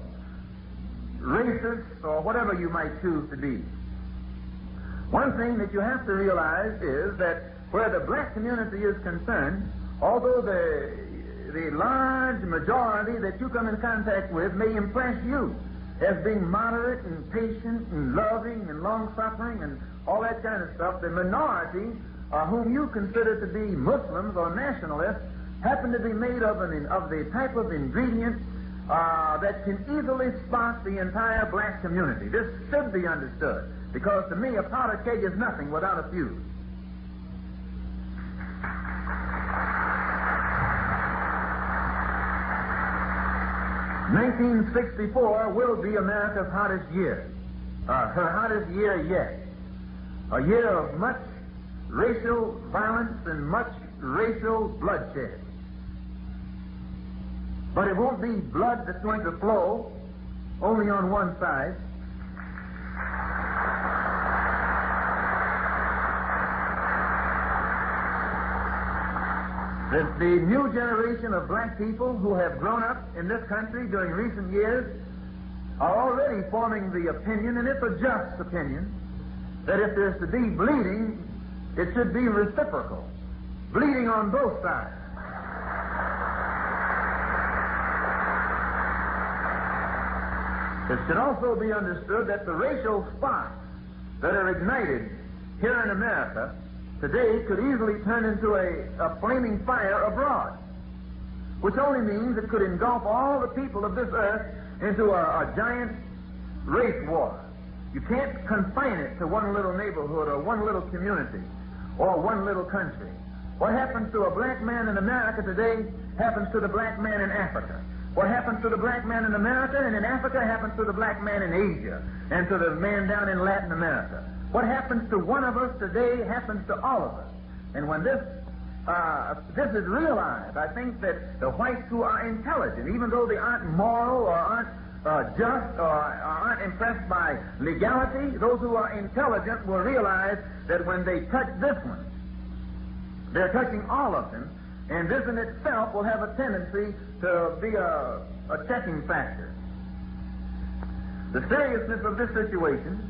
racists, or whatever you might choose to be, one thing that you have to realize is that where the black community is concerned, although the large majority that you come in contact with may impress you as being moderate and patient and loving and long-suffering and all that kind of stuff, the minority whom you consider to be Muslims or nationalists happen to be made of the type of ingredient that can easily spark the entire black community. This should be understood, because to me a powder keg is nothing without a fuse. '64 will be America's hottest year, her hottest year yet. A year of much racial violence and much racial bloodshed. But it won't be blood that's going to flow only on one side. The new generation of black people who have grown up in this country during recent years are already forming the opinion, and it's a just opinion, that if there's to be bleeding, it should be reciprocal. Bleeding on both sides. It should also be understood that the racial sparks that are ignited here in America today could easily turn into a flaming fire abroad. which only means it could engulf all the people of this earth into a giant race war. You can't confine it to one little neighborhood or one little community or one little country. What happens to a black man in America today happens to the black man in Africa. What happens to the black man in America and in Africa happens to the black man in Asia and to the man down in Latin America. What happens to one of us today happens to all of us. And when this is realized, I think that the whites who are intelligent, even though they aren't moral or aren't just or aren't impressed by legality, those who are intelligent will realize that when they touch this one, they're touching all of them, and this in itself will have a tendency to be a checking factor. The seriousness of this situation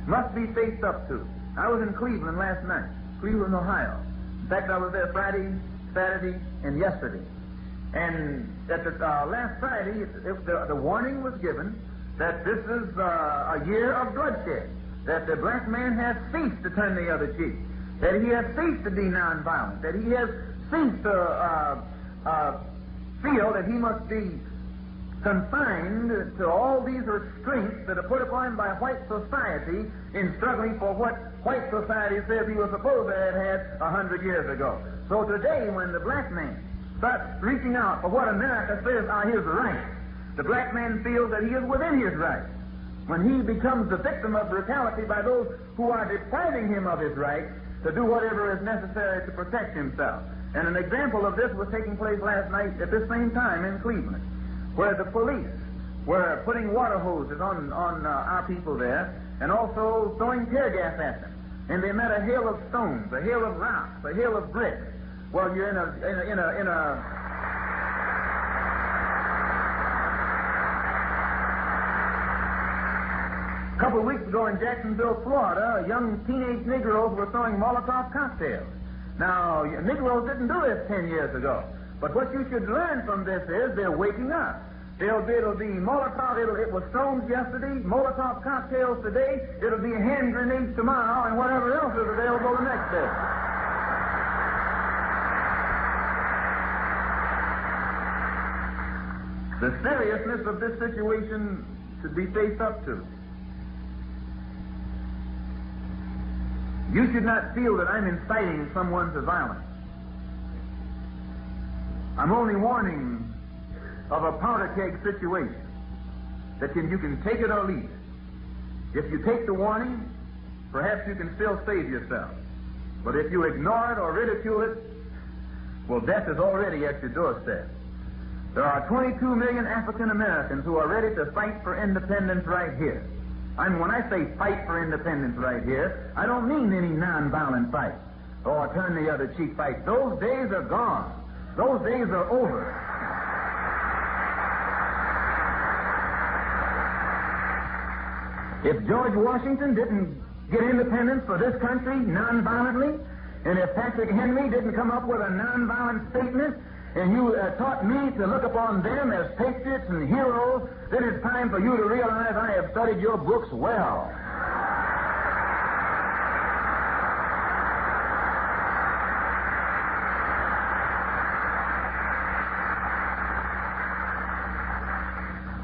must be faced up to. I was in Cleveland last night, Cleveland, Ohio. In fact, I was there Friday, Saturday, and yesterday. And at the last Friday, the warning was given that this is a year of bloodshed, that the black man has ceased to turn the other cheek, that he has ceased to be nonviolent, that he has ceased to feel that he must be confined to all these restraints that are put upon him by white society in struggling for what white society says he was supposed to have had 100 years ago. So today, when the black man starts reaching out for what America says are his rights, the black man feels that he is within his rights. When he becomes the victim of brutality by those who are depriving him of his rights to do whatever is necessary to protect himself. And an example of this was taking place last night at this same time in Cleveland, where the police were putting water hoses on our people there and also throwing tear gas at them. And they met a hail of stones, a hail of rocks, a hail of bricks. Well, you're in a couple of weeks ago in Jacksonville, Florida, young teenage Negroes were throwing Molotov cocktails. Now, Negroes didn't do this 10 years ago. But what you should learn from this is they're waking up. It'll be Molotov, it was stones yesterday, Molotov cocktails today, it'll be hand grenades tomorrow, and whatever else is available the next day. The seriousness of this situation should be faced up to. You should not feel that I'm inciting someone to violence. I'm only warning of a powder keg situation that you can take it or leave it. If you take the warning, perhaps you can still save yourself. But if you ignore it or ridicule it, well, death is already at your doorstep. There are 22 million African Americans who are ready to fight for independence right here. And when I say fight for independence right here, I don't mean any nonviolent fight or turn the other cheek fight. Those days are gone. Those days are over. If George Washington didn't get independence for this country nonviolently, and if Patrick Henry didn't come up with a nonviolent statement, and you taught me to look upon them as patriots and heroes, then it's time for you to realize I have studied your books well.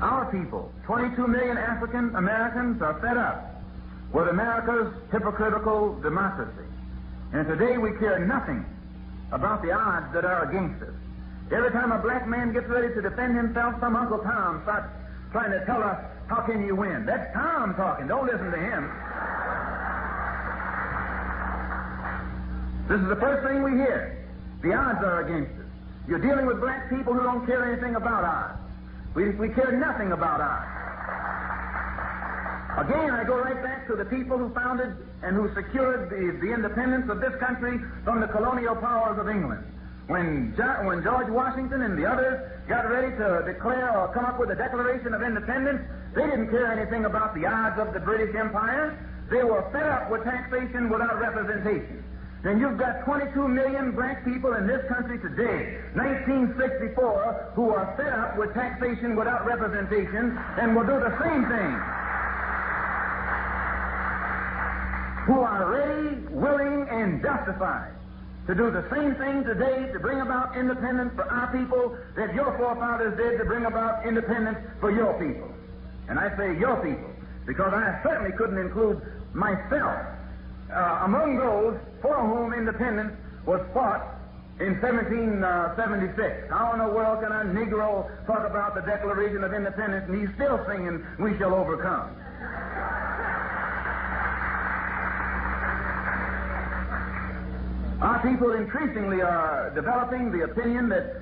Our people, 22 million African Americans, are fed up with America's hypocritical democracy. And today we care nothing about the odds that are against us. Every time a black man gets ready to defend himself, some Uncle Tom starts trying to tell us, how can you win? That's Tom talking. Don't listen to him. This is the first thing we hear. The odds are against us. You're dealing with black people who don't care anything about odds. We care nothing about odds. Again, I go right back to the people who founded and who secured the independence of this country from the colonial powers of England. When George Washington and the others got ready to declare or come up with a Declaration of Independence, they didn't care anything about the odds of the British Empire. They were fed up with taxation without representation. And you've got 22 million black people in this country today, 1964, who are fed up with taxation without representation and will do the same thing. Who are ready, willing, and justified to do the same thing today to bring about independence for our people that your forefathers did to bring about independence for your people. And I say your people, because I certainly couldn't include myself among those for whom independence was fought in 1776. How in the world can a Negro talk about the Declaration of Independence and he's still singing, "We Shall Overcome"? Our people increasingly are developing the opinion that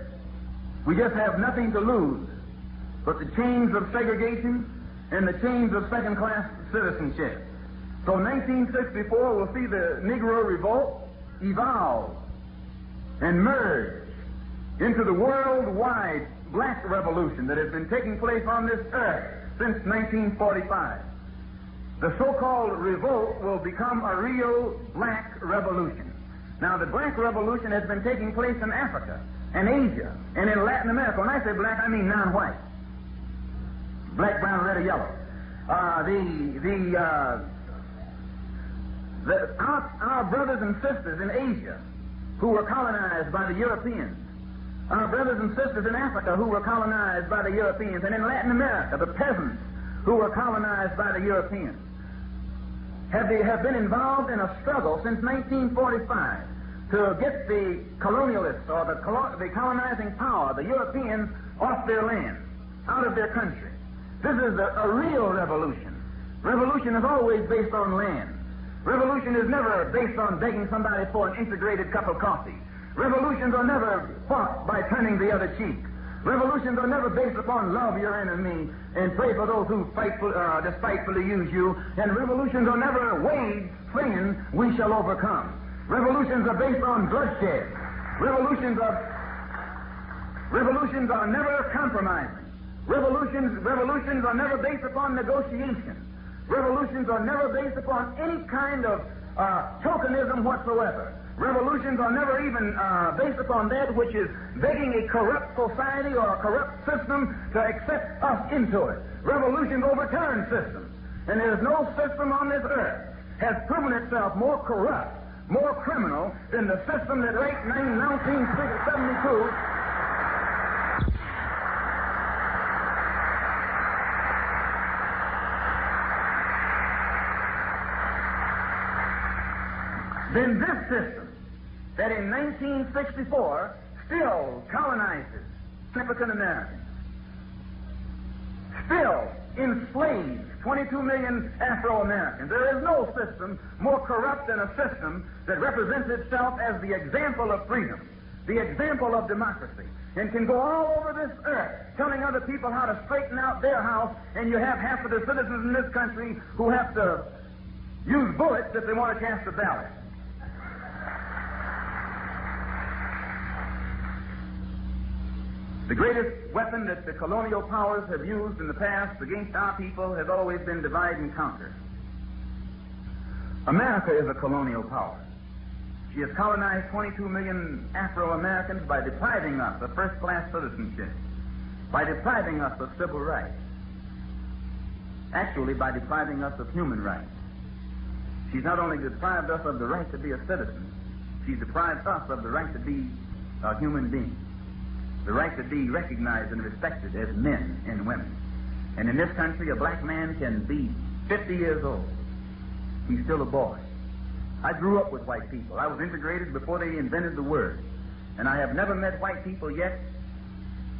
we just have nothing to lose but the chains of segregation and the chains of second-class citizenship. So 1964 will see the Negro Revolt evolve and merge into the worldwide black revolution that has been taking place on this earth since 1945. The so-called revolt will become a real black revolution. Now, the black revolution has been taking place in Africa and Asia and in Latin America. When I say black, I mean non-white. Black, brown, red, or yellow. Our brothers and sisters in Asia who were colonized by the Europeans, our brothers and sisters in Africa who were colonized by the Europeans, and in Latin America, the peasants who were colonized by the Europeans, have been involved in a struggle since 1945 to get the colonialists or the colonizing power, the Europeans, off their land, out of their country. This is a real revolution. Revolution is always based on land. Revolution is never based on begging somebody for an integrated cup of coffee. Revolutions are never fought by turning the other cheek. Revolutions are never based upon love your enemy and pray for those who despitefully use you. And revolutions are never waged saying, "We shall overcome." Revolutions are based on bloodshed. Revolutions are never compromising. Revolutions are never based upon negotiation. Revolutions are never based upon any kind of tokenism whatsoever. Revolutions are never even based upon that which is begging a corrupt society or a corrupt system to accept us into it. Revolutions overturn systems. And there's no system on this earth has proven itself more corrupt, more criminal than the system that right now in 1972 than this system that in 1964 still colonizes African Americans, still enslaves 22 million Afro-Americans. There is no system more corrupt than a system that represents itself as the example of freedom, the example of democracy, and can go all over this earth telling other people how to straighten out their house, and you have half of the citizens in this country who have to use bullets if they want to cast a ballot. The greatest weapon that the colonial powers have used in the past against our people has always been divide and conquer. America is a colonial power. She has colonized 22 million Afro-Americans by depriving us of first-class citizenship, by depriving us of civil rights, actually by depriving us of human rights. She's not only deprived us of the right to be a citizen, she's deprived us of the right to be a human being, the right to be recognized and respected as men and women. And in this country, a black man can be 50 years old. He's still a boy. I grew up with white people. I was integrated before they invented the word. And I have never met white people yet,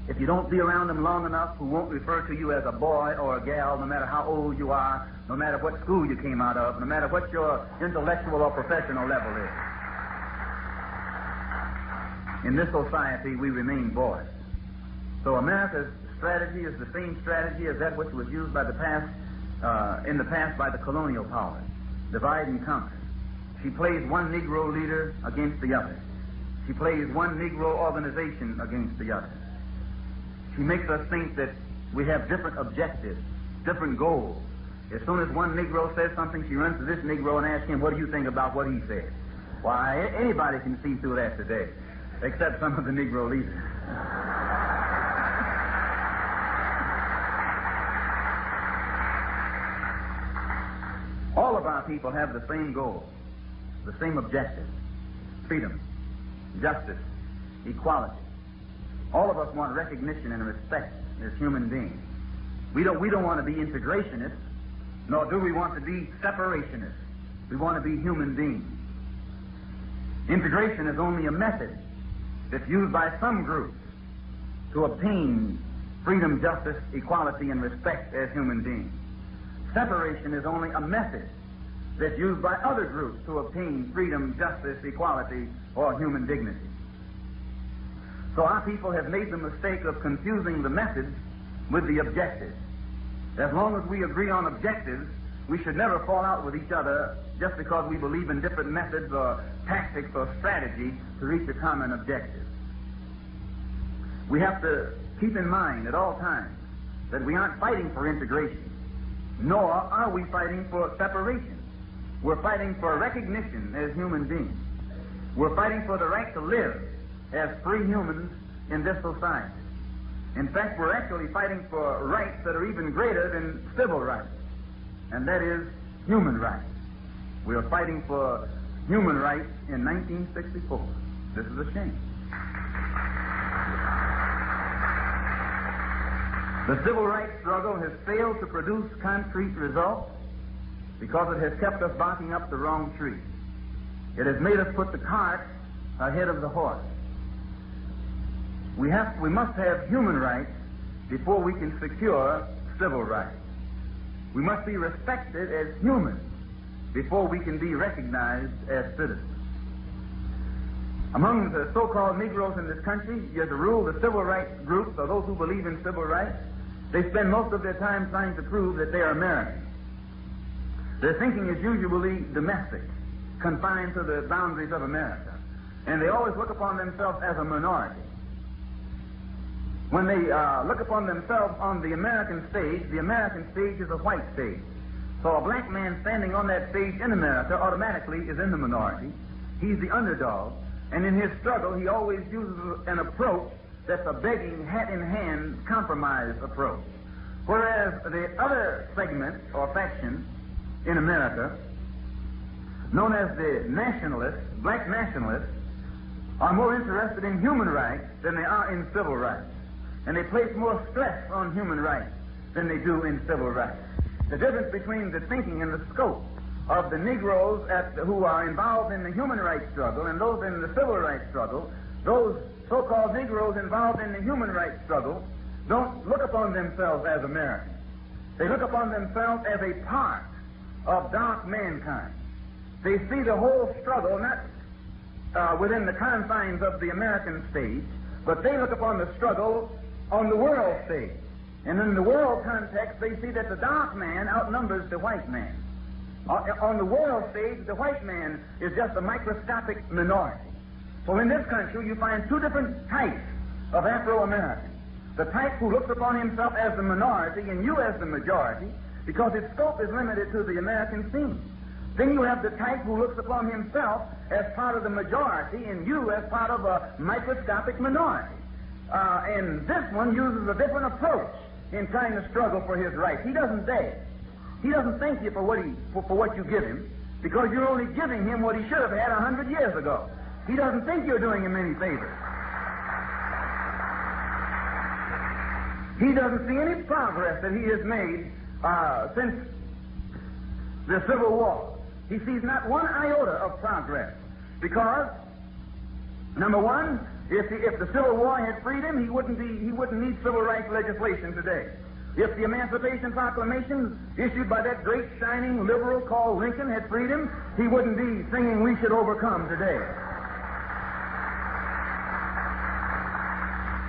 if you don't be around them long enough, who won't refer to you as a boy or a gal, no matter how old you are, no matter what school you came out of, no matter what your intellectual or professional level is. In this society, we remain boys. So America's strategy is the same strategy as that which was used by in the past by the colonial powers. Divide and conquer. She plays one Negro leader against the other. She plays one Negro organization against the other. She makes us think that we have different objectives, different goals. As soon as one Negro says something, she runs to this Negro and asks him, "What do you think about what he said?" Why, anybody can see through that today, except some of the Negro leaders. All of our people have the same goal, the same objective: freedom, justice, equality. All of us want recognition and respect as human beings. We don't want to be integrationists, nor do we want to be separationists. We want to be human beings. Integration is only a method that's used by some groups to obtain freedom, justice, equality, and respect as human beings. Separation is only a method that's used by other groups to obtain freedom, justice, equality, or human dignity. So our people have made the mistake of confusing the methods with the objectives. As long as we agree on objectives, we should never fall out with each other just because we believe in different methods or tactics or strategy to reach a common objective. We have to keep in mind at all times that we aren't fighting for integration, nor are we fighting for separation. We're fighting for recognition as human beings. We're fighting for the right to live as free humans in this society. In fact, we're actually fighting for rights that are even greater than civil rights, and that is human rights. We are fighting for human rights in 1964. This is a shame. The civil rights struggle has failed to produce concrete results because it has kept us barking up the wrong tree. It has made us put the cart ahead of the horse. We must have human rights before we can secure civil rights. We must be respected as humans before we can be recognized as citizens. Among the so-called Negroes in this country, as a rule, the civil rights groups, or those who believe in civil rights, they spend most of their time trying to prove that they are Americans. Their thinking is usually domestic, confined to the boundaries of America, and they always look upon themselves as a minority. When they look upon themselves on the American stage is a white stage. So a black man standing on that stage in America automatically is in the minority. He's the underdog, and in his struggle he always uses an approach that's a begging, hat-in-hand compromise approach. Whereas the other segment or faction in America, known as the nationalists, black nationalists, are more interested in human rights than they are in civil rights. And they place more stress on human rights than they do in civil rights. The difference between the thinking and the scope of the Negroes who are involved in the human rights struggle and those in the civil rights struggle, those so-called Negroes involved in the human rights struggle don't look upon themselves as Americans. They look upon themselves as a part of dark mankind. They see the whole struggle not within the confines of the American stage, but they look upon the struggle on the world stage. And in the world context, they see that the dark man outnumbers the white man. On the world stage, the white man is just a microscopic minority. So in this country, you find two different types of Afro-Americans. The type who looks upon himself as the minority and you as the majority, because his scope is limited to the American scene. Then you have the type who looks upon himself as part of the majority and you as part of a microscopic minority. And this one uses a different approach in trying to struggle for his rights. He doesn't dare. He doesn't thank you for what you give him, because you're only giving him what he should have had 100 years ago. He doesn't think you're doing him any favors. He doesn't see any progress that he has made since the Civil War. He sees not one iota of progress, because, number one, if the Civil War had freed him, he wouldn't need civil rights legislation today. If the Emancipation Proclamation issued by that great shining liberal called Lincoln had freed him, he wouldn't be singing "We Should Overcome" today.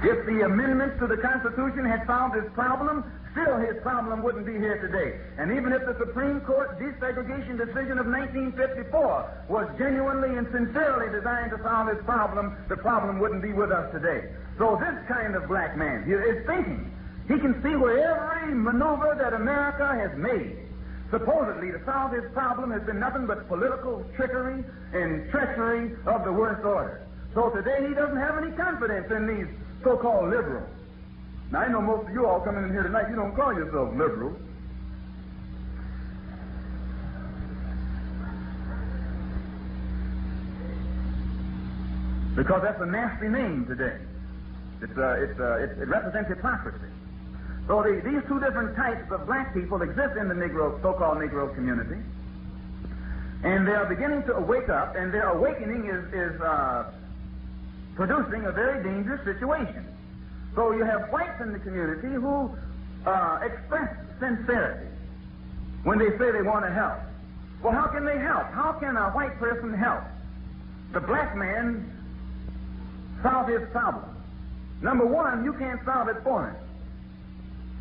If the amendments to the Constitution had solved his problem, still his problem wouldn't be here today. And even if the Supreme Court desegregation decision of 1954 was genuinely and sincerely designed to solve his problem, the problem wouldn't be with us today. So this kind of black man is thinking. He can see where every maneuver that America has made, supposedly to solve his problem, has been nothing but political trickery and treachery of the worst order. So today he doesn't have any confidence in these so-called liberals. Now, I know most of you all coming in here tonight, you don't call yourselves liberals. because that's a nasty name today. It represents hypocrisy. So these two different types of black people exist in the so-called Negro community, and they are beginning to wake up, and their awakening is producing a very dangerous situation. So you have whites in the community who express sincerity when they say they want to help. Well, how can they help? How can a white person help the black man solve his problem? Number one, you can't solve it for him.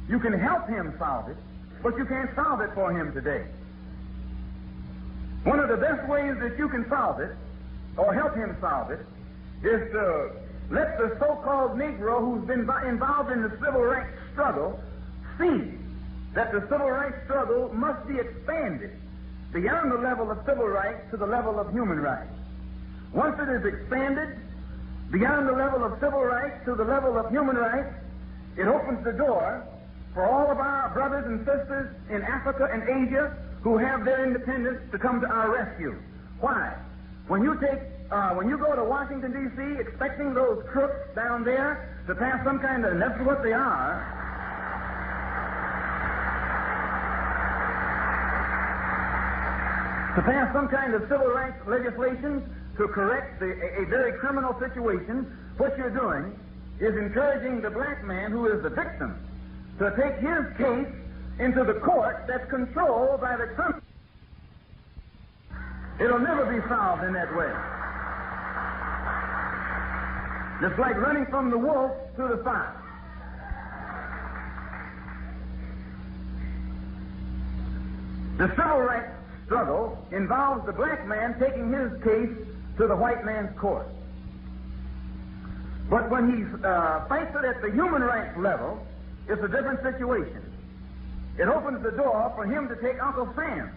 You can help him solve it, but you can't solve it for him today. One of the best ways that you can solve it, or help him solve it, is to let the so-called Negro who's been involved in the civil rights struggle see that the civil rights struggle must be expanded beyond the level of civil rights to the level of human rights. Once it is expanded beyond the level of civil rights to the level of human rights, it opens the door for all of our brothers and sisters in Africa and Asia who have their independence to come to our rescue. Why? When you go to Washington, D.C., expecting those crooks down there to pass some kind of, and that's what they are, to pass some kind of civil rights legislation to correct a very criminal situation, what you're doing is encouraging the black man who is the victim to take his case into the court that's controlled by the country. It'll never be solved in that way. It's like running from the wolf to the fox. The civil rights struggle involves the black man taking his case to the white man's court. But when he fights it at the human rights level, it's a different situation. It opens the door for him to take Uncle Sam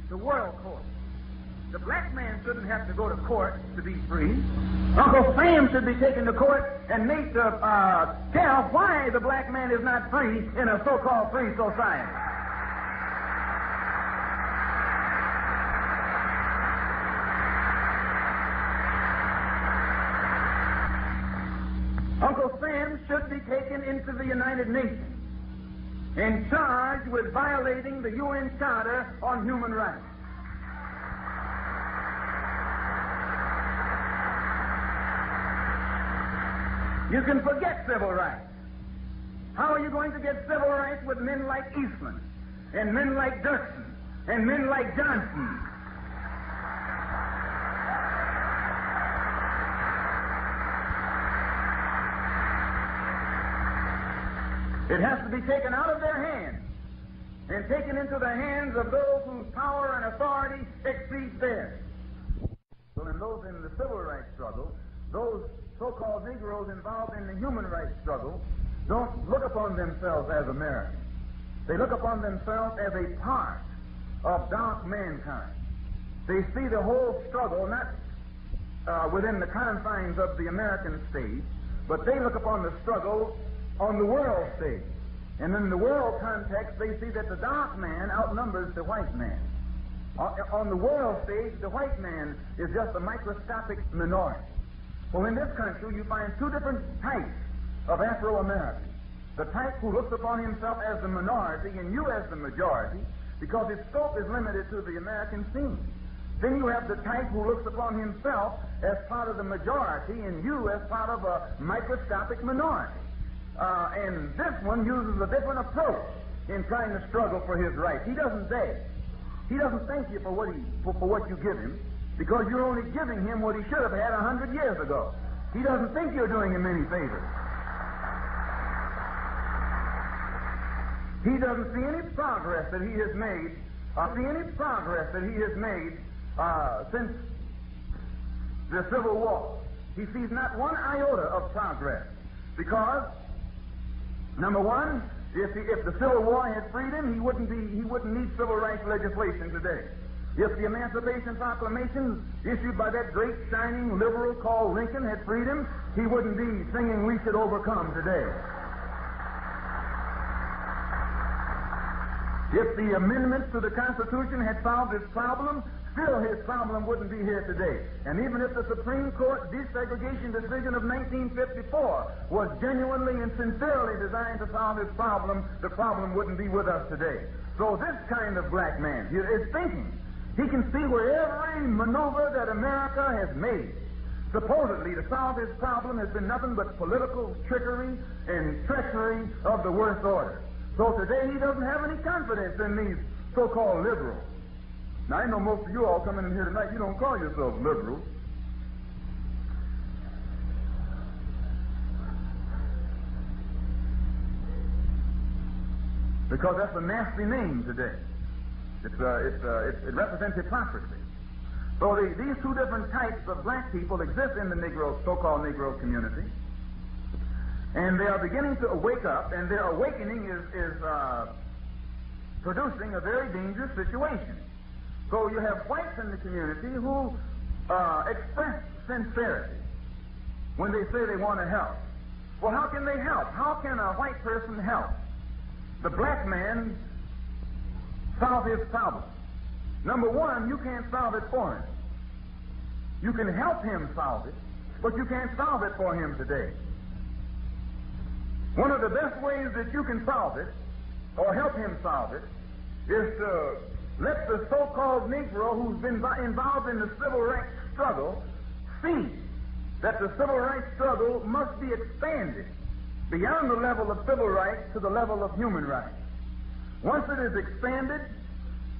to world court. The black man shouldn't have to go to court to be free. Uncle Sam should be taken to court and made to tell why the black man is not free in a so-called free society. Uncle Sam should be taken into the United Nations and charged with violating the UN Charter on Human Rights. You can forget civil rights. How are you going to get civil rights with men like Eastman and men like Dirksen and men like Johnson? It has to be taken out of their hands and taken into the hands of those whose power and authority exceeds theirs. So in the civil rights struggle, those so-called Negroes involved in the human rights struggle don't look upon themselves as Americans. They look upon themselves as a part of dark mankind. They see the whole struggle not within the confines of the American state, but they look upon the struggle on the world stage. And in the world context, they see that the dark man outnumbers the white man. On the world stage, the white man is just a microscopic minority. Well, in this country, you find two different types of Afro-Americans. The type who looks upon himself as the minority and you as the majority, because his scope is limited to the American scene. Then you have the type who looks upon himself as part of the majority and you as part of a microscopic minority. And this one uses a different approach in trying to struggle for his rights. He doesn't beg. He doesn't thank you for what you give him, because you're only giving him what he should have had 100 years ago. He doesn't think you're doing him any favors. He doesn't see any progress that he has made, since the Civil War. He sees not one iota of progress, because number one, if the Civil War had freed him, he wouldn't need civil rights legislation today. If the Emancipation Proclamation issued by that great shining liberal called Lincoln had freed him, he wouldn't be singing "We Should Overcome" today. If the amendments to the Constitution had solved its problem, still his problem wouldn't be here today. And even if the Supreme Court desegregation decision of 1954 was genuinely and sincerely designed to solve his problem, the problem wouldn't be with us today. So this kind of black man is thinking. He can see where every maneuver that America has made, supposedly to solve his problem, has been nothing but political trickery and treachery of the worst order. So today he doesn't have any confidence in these so-called liberals. Now, I know most of you all coming in here tonight, you don't call yourselves liberals. Because that's a nasty name today. It represents hypocrisy. So these two different types of black people exist in the so-called Negro community. And they are beginning to wake up, and their awakening is producing a very dangerous situation. So you have whites in the community who express sincerity when they say they want to help. Well, how can they help? How can a white person help the black man solve his problem? Number one, you can't solve it for him. You can help him solve it, but you can't solve it for him today. One of the best ways that you can solve it, or help him solve it, is to let the so-called Negro who's been involved in the civil rights struggle see that the civil rights struggle must be expanded beyond the level of civil rights to the level of human rights. Once it is expanded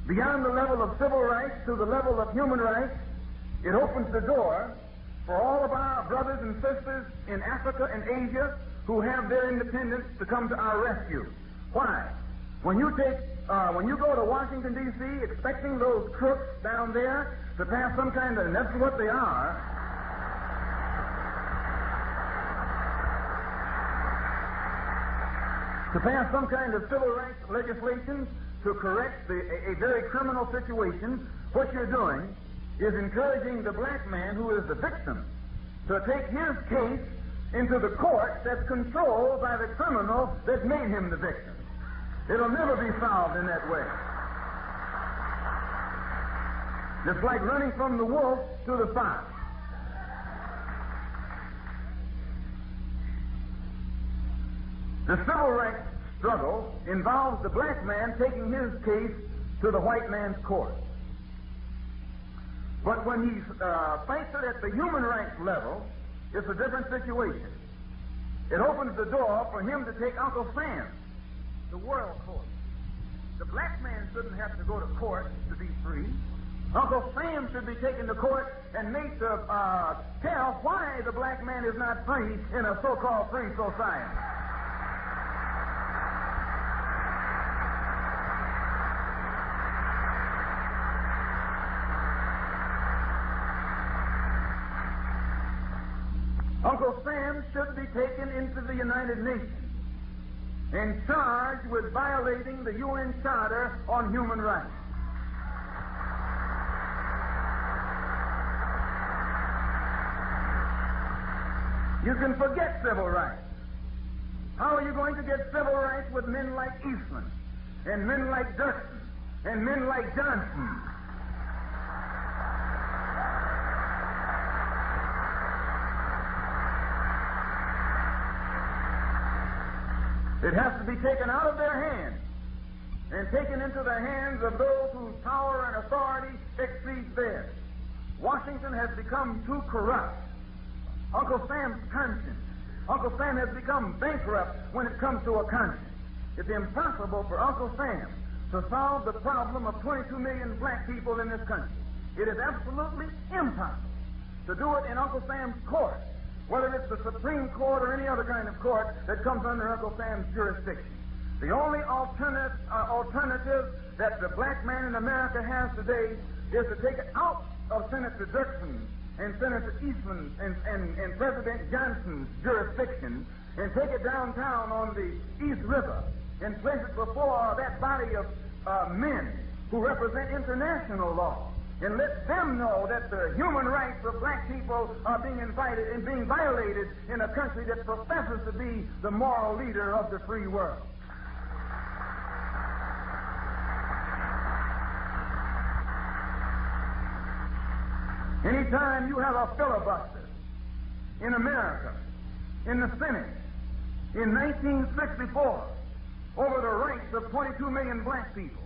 beyond the level of civil rights to the level of human rights, it opens the door for all of our brothers and sisters in Africa and Asia who have their independence to come to our rescue. Why? When you go to Washington, D.C., expecting those crooks down there to pass some kind of, and that's what they are, to pass some kind of civil rights legislation to correct a very criminal situation, what you're doing is encouraging the black man who is the victim to take his case into the court that's controlled by the criminal that made him the victim. It'll never be solved in that way. It's like running from the wolf to the fox. The civil rights struggle involves the black man taking his case to the white man's court. But when he fights it at the human rights level, it's a different situation. It opens the door for him to take Uncle Sam to world court. The black man shouldn't have to go to court to be free. Uncle Sam should be taken to court and made to tell why the black man is not free in a so-called free society. Uncle Sam should be taken into the United Nations and charged with violating the UN Charter on Human Rights. You can forget civil rights. How are you going to get civil rights with men like Eastman and men like Dirksen and men like Johnson? It has to be taken out of their hands and taken into the hands of those whose power and authority exceeds theirs. Washington has become too corrupt. Uncle Sam's conscience. Uncle Sam has become bankrupt when it comes to a conscience. It's impossible for Uncle Sam to solve the problem of 22 million black people in this country. It is absolutely impossible to do it in Uncle Sam's court, whether it's the Supreme Court or any other kind of court that comes under Uncle Sam's jurisdiction. The only alternative that the black man in America has today is to take it out of Senator Dirksen and Senator Eastman and President Johnson's jurisdiction and take it downtown on the East River and place it before that body of men who represent international law, and let them know that the human rights of black people are being invited and being violated in a country that professes to be the moral leader of the free world. Anytime you have a filibuster in America, in the Senate, in 1964, over the rights of 22 million black people,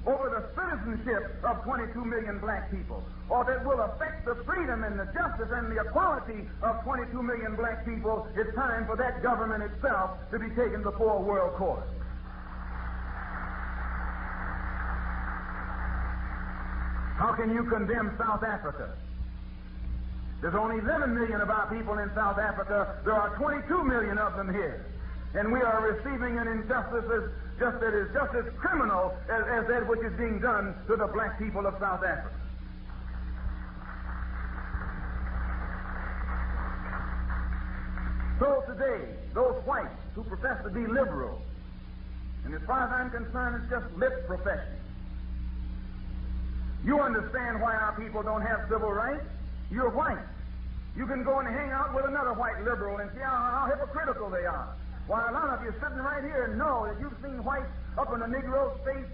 over the citizenship of 22 million black people, or that will affect the freedom and the justice and the equality of 22 million black people, it's time for that government itself to be taken before a world court. How can you condemn South Africa? There's only 11 million of our people in South Africa. There are 22 million of them here. And we are receiving an injustice that is just as criminal as that which is being done to the black people of South Africa. So today, those whites who profess to be liberal, and as far as I'm concerned, it's just lip profession. You understand why our people don't have civil rights? You're white. You can go and hang out with another white liberal and see how hypocritical they are. Why, a lot of you sitting right here know that you've seen whites up in a Negro's face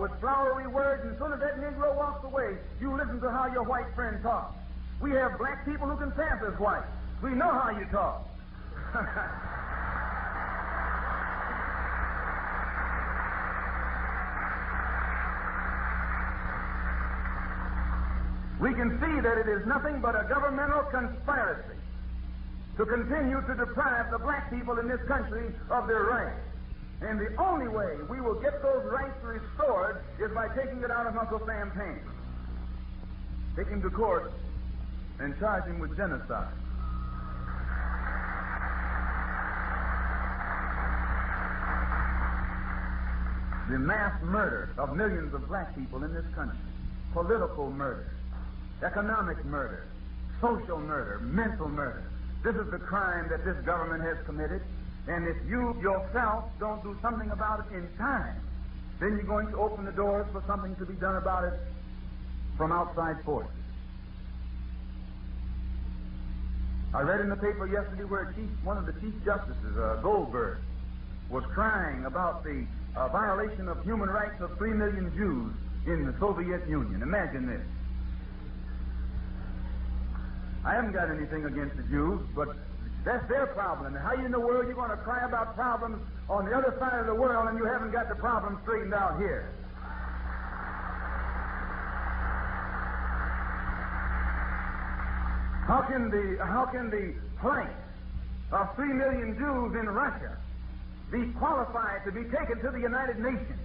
with flowery words, and as soon as that Negro walks away, you listen to how your white friend talks. We have black people who can pass as white. We know how you talk. We can see that it is nothing but a governmental conspiracy to continue to deprive the black people in this country of their rights. And the only way we will get those rights restored is by taking it out of Uncle Sam's hands. Take him to court and charge him with genocide. The mass murder of millions of black people in this country, political murder, economic murder, social murder, mental murder. This is the crime that this government has committed, and if you yourself don't do something about it in time, then you're going to open the doors for something to be done about it from outside forces. I read in the paper yesterday where one of the chief justices, Goldberg, was crying about the violation of human rights of 3 million Jews in the Soviet Union. Imagine this. I haven't got anything against the Jews, but that's their problem. And how in the world are you going to cry about problems on the other side of the world and you haven't got the problem straightened out here? How can the plight of 3 million Jews in Russia be qualified to be taken to the United Nations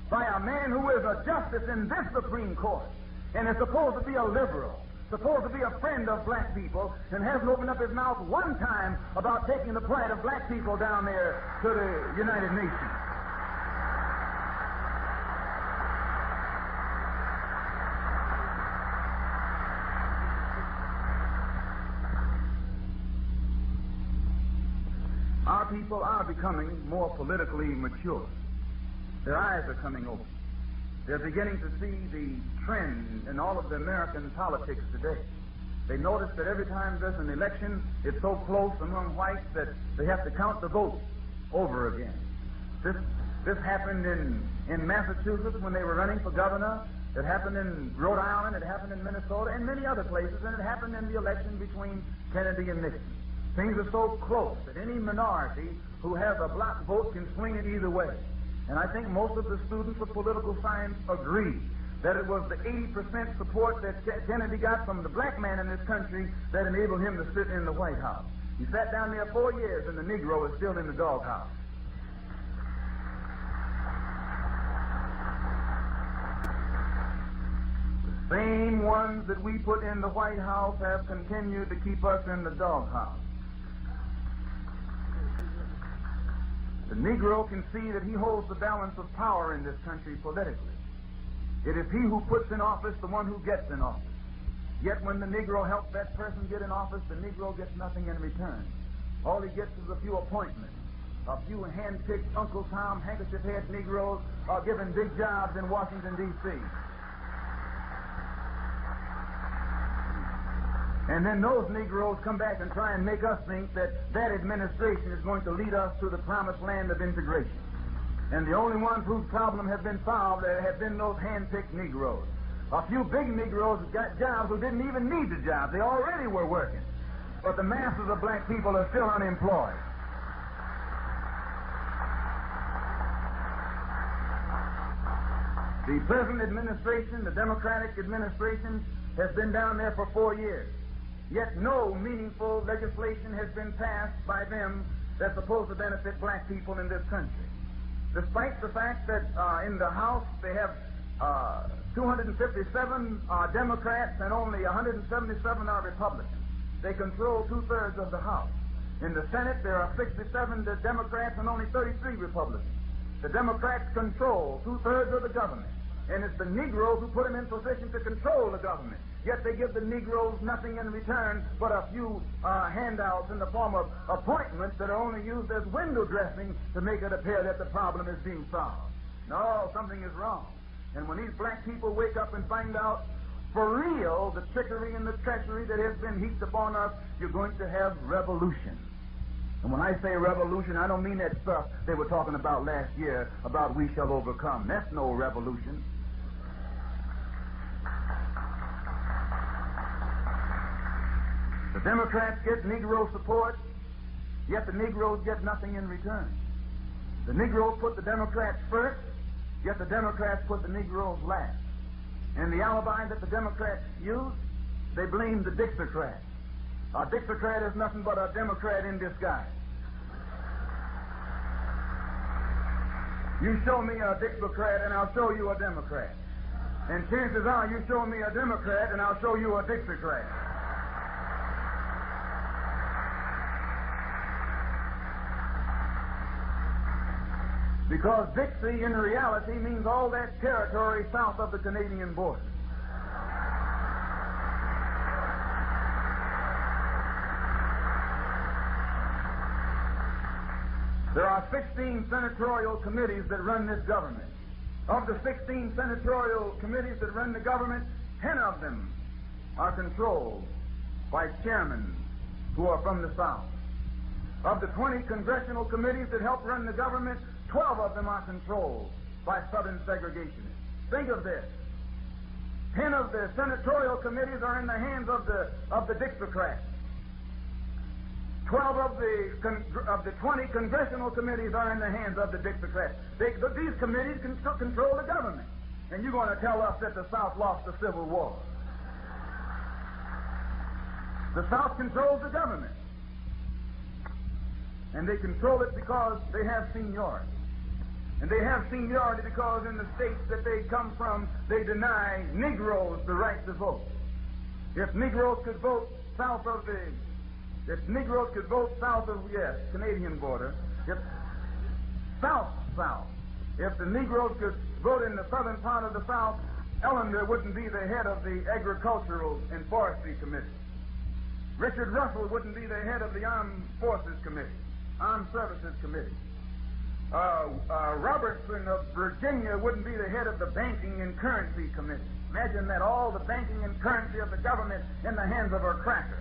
by a man who is a justice in this Supreme Court and is supposed to be a liberal, supposed to be a friend of black people, and hasn't opened up his mouth one time about taking the plight of black people down there to the United Nations? Our people are becoming more politically mature. Their eyes are coming open. They're beginning to see the trend in all of the American politics today. They notice that every time there's an election, it's so close among whites that they have to count the votes over again. This happened in Massachusetts when they were running for governor. It happened in Rhode Island. It happened in Minnesota and many other places. And it happened in the election between Kennedy and Nixon. Things are so close that any minority who has a block vote can swing it either way. And I think most of the students of political science agree that it was the 80% support that Kennedy got from the black man in this country that enabled him to sit in the White House. He sat down there 4 years, and the Negro is still in the doghouse. The same ones that we put in the White House have continued to keep us in the doghouse. The Negro can see that he holds the balance of power in this country politically. It is he who puts in office the one who gets in office. Yet when the Negro helps that person get in office, the Negro gets nothing in return. All he gets is a few appointments. A few hand-picked Uncle Tom handkerchief-head Negroes are given big jobs in Washington, D.C. And then those Negroes come back and try and make us think that that administration is going to lead us to the promised land of integration. And the only ones whose problem have been solved have been those hand-picked Negroes. A few big Negroes got jobs who didn't even need the jobs. They already were working. But the masses of black people are still unemployed. The present administration, the Democratic administration, has been down there for 4 years. Yet no meaningful legislation has been passed by them that's supposed to benefit black people in this country. Despite the fact that in the House they have 257 are Democrats and only 177 are Republicans. They control 2/3 of the House. In the Senate, there are 67 Democrats and only 33 Republicans. The Democrats control 2/3 of the government, and it's the Negroes who put them in position to control the government. Yet they give the Negroes nothing in return but a few handouts in the form of appointments that are only used as window dressing to make it appear that the problem is being solved. No, something is wrong. And when these black people wake up and find out for real the trickery and the treachery that has been heaped upon us, you're going to have revolution. And when I say revolution, I don't mean that stuff they were talking about last year about we shall overcome. That's no revolution. The Democrats get Negro support, yet the Negroes get nothing in return. The Negroes put the Democrats first, yet the Democrats put the Negroes last. And the alibi that the Democrats use, they blame the Dixiecrat. A Dixiecrat is nothing but a Democrat in disguise. You show me a Dixiecrat and I'll show you a Democrat. And chances are you show me a Democrat and I'll show you a Dixiecrat. Because Dixie in reality means all that territory south of the Canadian border. There are 16 senatorial committees that run this government. Of the 16 senatorial committees that run the government, 10 of them are controlled by chairmen who are from the South. Of the 20 congressional committees that help run the government, 12 of them are controlled by Southern segregationists. Think of this. 10 of the senatorial committees are in the hands of the Dixiecrats. 12 of the 20 congressional committees are in the hands of the Dixiecrats. These committees can control the government. And you're going to tell us that the South lost the Civil War. The South controls the government. And they control it because they have seniority. And they have seniority because in the states that they come from, they deny Negroes the right to vote. If Negroes could vote south of the Canadian border, if the Negroes could vote in the southern part of the South, Ellender wouldn't be the head of the Agricultural and Forestry Committee. Richard Russell wouldn't be the head of the Armed Forces Committee, Armed Services Committee. Robertson of Virginia wouldn't be the head of the Banking and Currency Committee. Imagine that, all the banking and currency of the government in the hands of a cracker.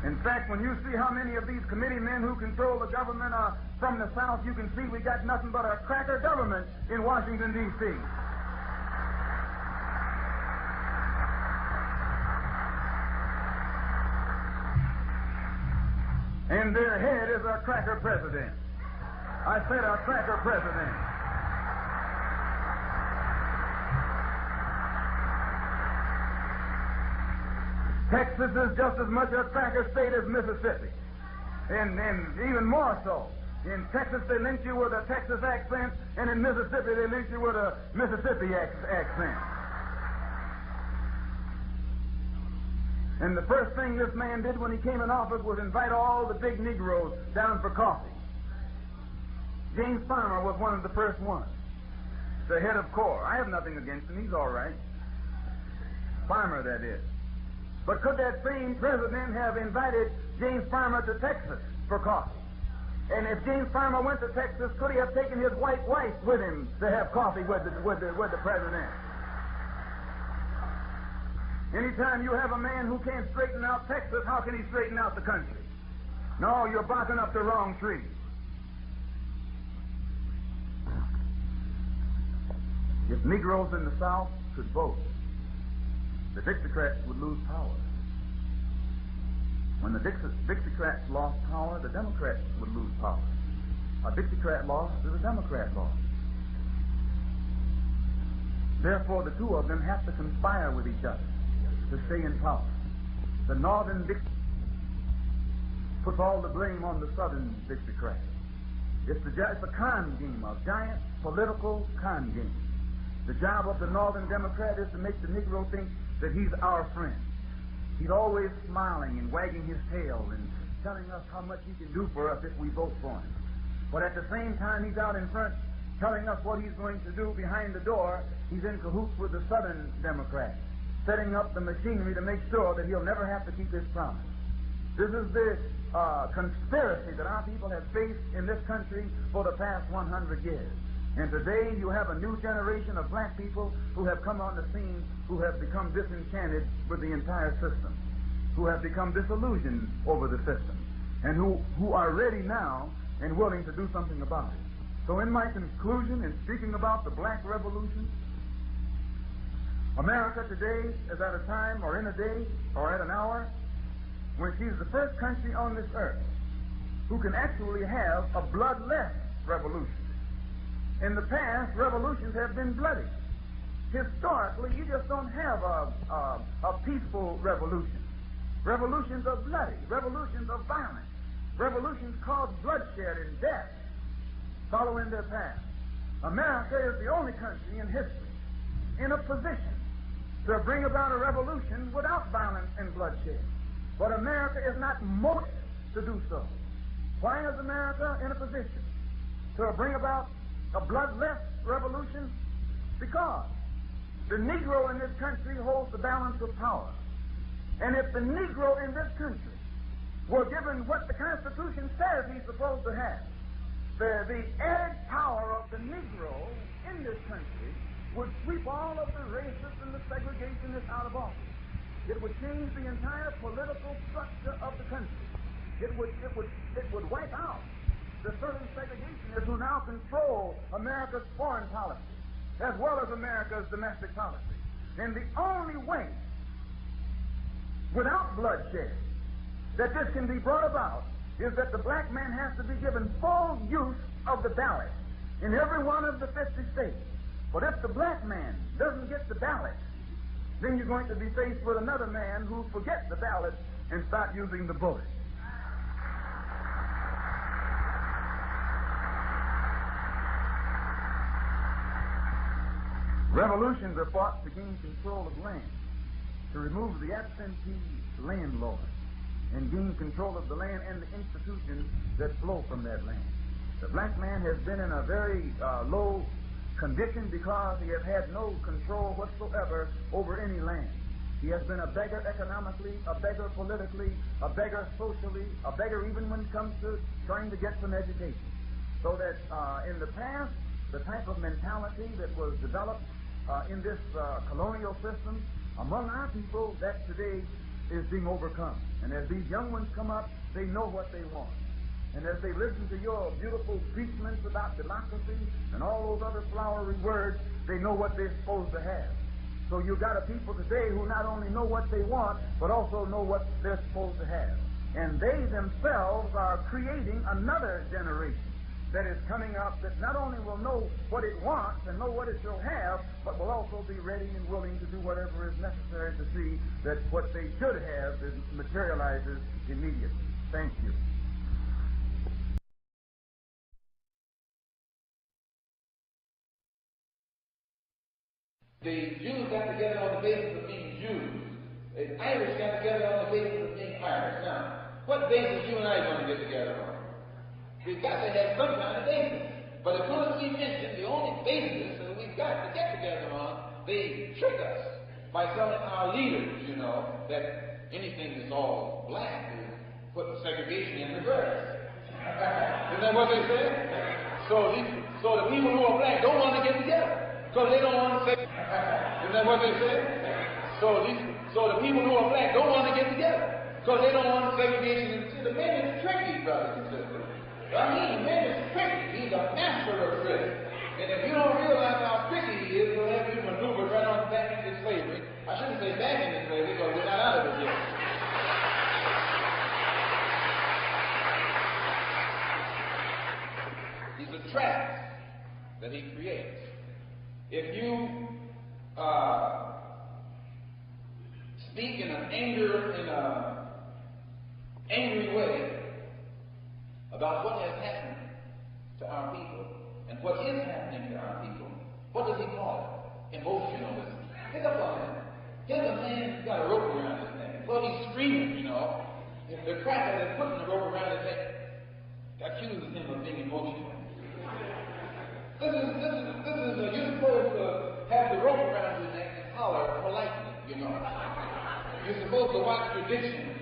In fact, when you see how many of these committee men who control the government are from the South, you can see we got nothing but a cracker government in Washington, D.C. And their head is our cracker president. I said our cracker president. Texas is just as much a cracker state as Mississippi. And even more so. In Texas, they lynch you with a Texas accent, and in Mississippi, they lynch you with a Mississippi accent. And the first thing this man did when he came in office was invite all the big Negroes down for coffee. James Farmer was one of the first ones, the head of CORE. I have nothing against him. He's all right. Farmer, that is. But could that same president have invited James Farmer to Texas for coffee? And if James Farmer went to Texas, could he have taken his white wife with him to have coffee with the president? Anytime you have a man who can't straighten out Texas, how can he straighten out the country? No, you're barking up the wrong tree. If Negroes in the South could vote, the Dixiecrats would lose power. When the Dixiecrats lost power, the Democrats would lose power. A Dixiecrat loss is a Democrat loss. Therefore, the two of them have to conspire with each other to stay in power. The Northern Dixiecrat puts all the blame on the Southern Dixiecrat. It's a con game, a giant political con game. The job of the Northern Democrat is to make the Negro think that he's our friend. He's always smiling and wagging his tail and telling us how much he can do for us if we vote for him. But at the same time, he's out in front telling us what he's going to do behind the door. He's in cahoots with the Southern Democrats, setting up the machinery to make sure that he'll never have to keep his promise. This is the conspiracy that our people have faced in this country for the past 100 years. And today you have a new generation of black people who have come on the scene, who have become disenchanted with the entire system, who have become disillusioned over the system, and who are ready now and willing to do something about it. So in my conclusion, in speaking about the black revolution, America today is at a time or in a day or at an hour when she's the first country on this earth who can actually have a bloodless revolution. In the past, revolutions have been bloody. Historically, you just don't have a peaceful revolution. Revolutions are bloody. Revolutions are violent. Revolutions cause bloodshed and death following their path. America is the only country in history in a position to bring about a revolution without violence and bloodshed. But America is not motivated to do so. Why is America in a position to bring about a bloodless revolution? Because the Negro in this country holds the balance of power. And if the Negro in this country were given what the Constitution says he's supposed to have, the added power of the Negro in this country would sweep all of the racists and the segregationists out of office. It would change the entire political structure of the country. It would wipe out the certain segregationists who now control America's foreign policy, as well as America's domestic policy. And the only way, without bloodshed, that this can be brought about is that the black man has to be given full use of the ballot in every one of the 50 states. But if the black man doesn't get the ballot, then you're going to be faced with another man who forgets the ballot and start using the bullet. Revolutions are fought to gain control of land, to remove the absentee landlord, and gain control of the land and the institutions that flow from that land. The black man has been in a very low condition because he has had no control whatsoever over any land. He has been a beggar economically, a beggar politically, a beggar socially, a beggar even when it comes to trying to get some education. So that in the past, the type of mentality that was developed in this colonial system among our people, that today is being overcome. And as these young ones come up, they know what they want. And as they listen to your beautiful preachments about democracy and all those other flowery words, they know what they're supposed to have. So you've got a people today who not only know what they want, but also know what they're supposed to have. And they themselves are creating another generation that is coming up that not only will know what it wants and know what it shall have, but will also be ready and willing to do whatever is necessary to see that what they should have materializes immediately. Thank you. The Jews got together on the basis of being Jews. The Irish got together on the basis of being Irish. Now, what basis you and I are going to get together on? We've got to have some kind of basis. But as soon as we mention the only basis that we've got to get together on, they trick us by telling our leaders, you know, that anything that's all black is putting segregation in reverse. Isn't that what they say? So the people who are black don't want to get together because they don't want to say. Isn't that what they say? So the people who are black don't want to get together because they don't want segregation. See, the man is tricky, brothers and sisters. I mean, man is tricky. He's a master of trick. And if you don't realize how tricky he is, you'll creates. If you speak in an angry way about what has happened to our people and what is happening to our people, what does he call it? Emotionalism. Pick up on that. Here's a man who's got a rope around his neck. Well, he's screaming, you know. If the cracker that's putting the rope around his neck accuses him of being emotional. You're supposed to have the rope around your neck and holler politely, you know. You're supposed to watch your diction,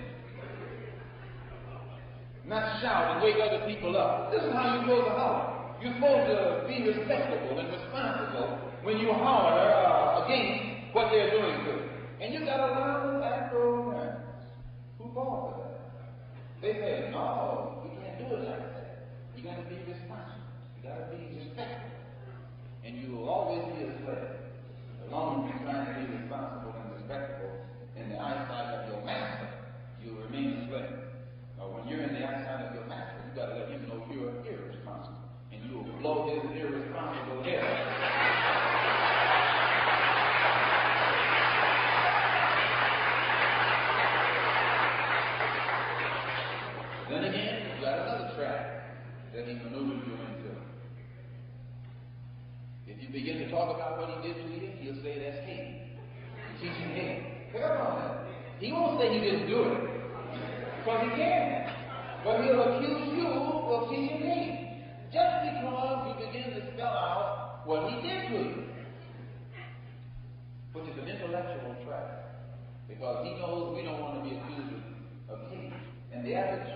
not shout and wake other people up. This is how you're supposed to holler. You're supposed to be respectable and responsible when you holler against what they're doing to you. And you got a lot of Afro-Americans who fall for that. They say, no, you can't do it like that. You got to be responsible. You got to be respectful. And you will always be a slave. As long as you're trying to be responsible and respectable in the eyesight of your master, you will remain a slave. Now, when you're in the eyesight of your master, you got to let him know you're irresponsible. And you will blow his irresponsible head. Then again, you got another trap that he maneuvers you into. If you begin to talk about what he did to you, he'll say that's hate. He's teaching hate. Pick up on that. He won't say he didn't do it, because he can. But he'll accuse you of teaching hate, just because you begin to spell out what he did to you. Which is an intellectual trap, because he knows we don't want to be accused of hate. And the average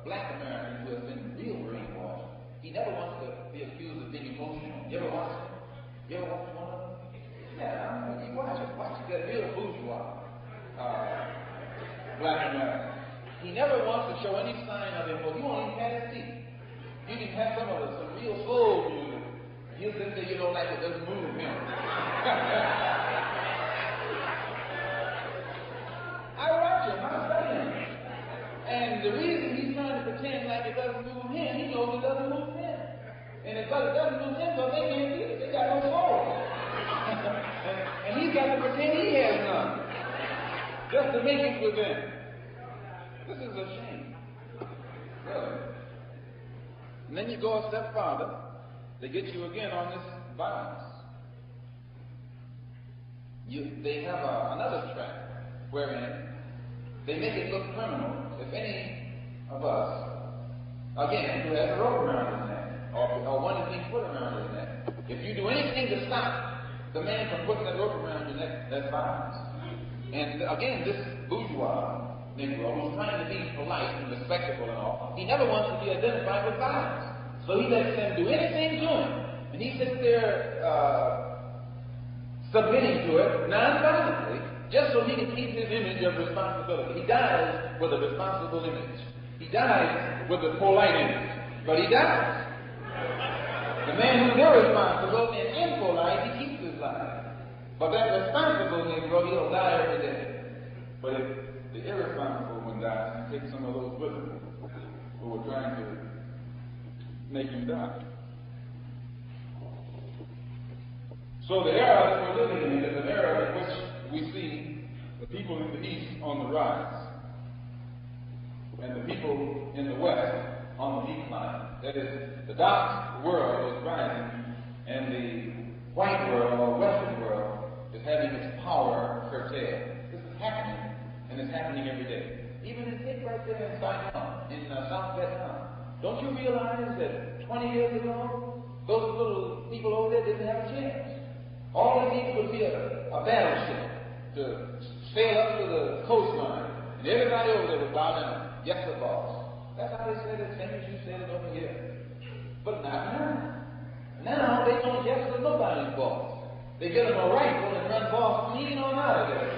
black American who has been real brainwashed, he never wants to be accused of being emotional. You ever watch it? You ever watch one of them? Yeah, you watch it. Watch it. That real bourgeois black American. He never wants to show any sign of emotion. He won't even pat his teeth. You can have some real soul music. He'll sit there, you know, like it doesn't move him. I watch him. I study him. And the reason he's trying to pretend like it doesn't move him, he knows it doesn't move him. And because it doesn't move him, so they can't do it. They got no soul. and he's got to pretend he has none. Just to make it with them. This is a shame. Really. And then you go a step farther. They get you again on this violence. They have another trap wherein they make it look criminal if any of us, again, who has a rope around his neck, or one is being put around his neck, if you do anything to stop the man from putting that rope around your neck, that's violence. And again, this bourgeois Negro who's trying to be polite and respectable and all, he never wants to be identified with violence. So he lets them do anything to him, and he sits there submitting to it non-violently, just so he can keep his image of responsibility. He dies with a responsible image. He dies with a polite image. But he dies. The man who's irresponsible and impolite, he keeps his life. But that responsible Negro, he'll die every day. But if the irresponsible one dies, he takes some of those with him who were trying to make him die. So the era that we're living in is an era in which we see the people in the East on the rise and the people in the West on the decline. That is, the dark world is rising and the white world or Western world is having its power curtailed. This is happening, and it's happening every day. Even in take right there in Saigon, in South Vietnam. Don't you realize that 20 years ago, those little people over there didn't have a chance? All they needed would be a battleship to sail up to the coastline, and everybody over there would bow down. Yes, sir, boss. That's how they said it, same as you said it over here. But not now. Now they don't yes to nobody's boss. They get them a rifle and run boss clean on out of there.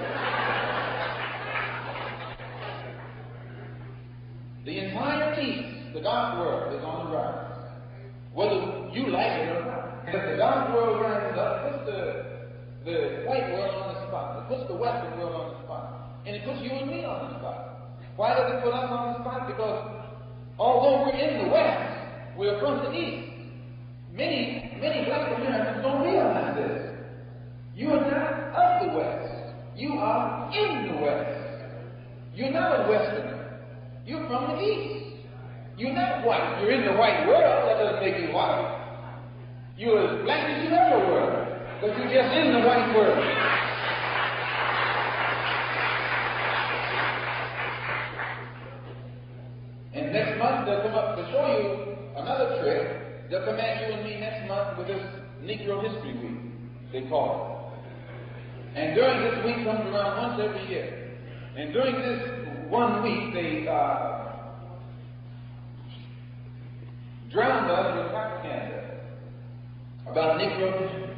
The entire East, the dark world, is on the rise. Whether you like it or not. If the dark world rises up, it puts the white world on the spot. It puts the Western world on the spot. And it puts you and me on the spot. Why does it put us on the spot? Because although we're in the West, we're from the East. Many black Americans don't realize this. You are not of the West. You are in the West. You're not a Westerner. You're from the East. You're not white. You're in the white world. That doesn't make you white. You're as black as you ever were, but you're just in the white world. And next month they'll come up to show you another trick. They'll come at you and me next month with this Negro History Week, they call it. And during this week comes around once every year. And during this 1 week, they drowned us with propaganda about Negro history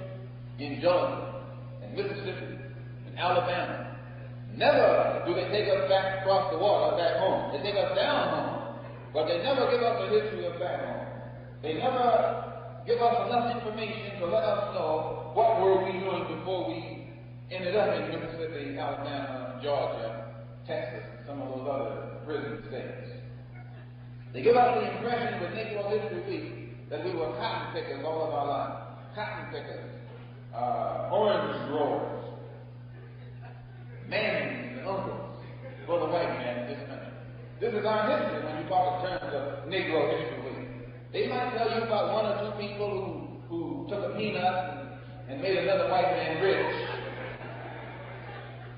in Georgia and Mississippi and Alabama. Never do they take us back across the water back home. They take us down home, but they never give us a history of back home. They never give us enough information to let us know what were we doing before we ended up in Mississippi, Alabama, Georgia, Texas, and some of those other prison states. They give us the impression with Negro History Week that we were cotton pickers all of our lives. Cotton pickers, orange growers, mammies and uncles for the white man in this country. This is our history when you talk in terms of Negro History Week. They might tell you about one or two people who took a peanut and made another white man rich.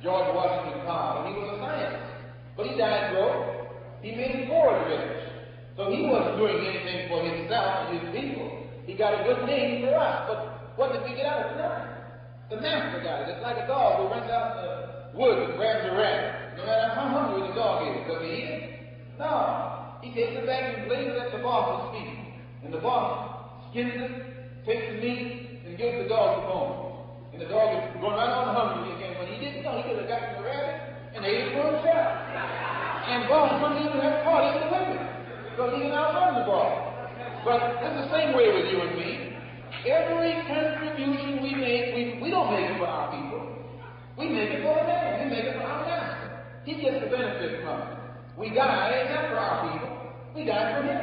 George Washington Carver, he was a scientist, but he died broke. He made Ford rich. So he wasn't doing anything for himself and his people. He got a good name for us, but what did we get out of it? Nothing. The master got it. It's like a dog who runs out in the woods and grabs a rabbit. No matter how hungry the dog is, does he eat it? No. He takes it back and lays it at the boss's feet. And the boss skins it, takes the meat, and gives the dog the bone. And the dog is going right on hungry again. But he didn't know. He could have gotten the rabbit and ate it for himself. And boss couldn't even have caught him with it, because he can outrun the boss. But it's the same way with you and me. Every contribution we make, we don't make it for our people. We make it for the man. We make it for our master. He gets the benefit from it. We die not for our people. We die for him.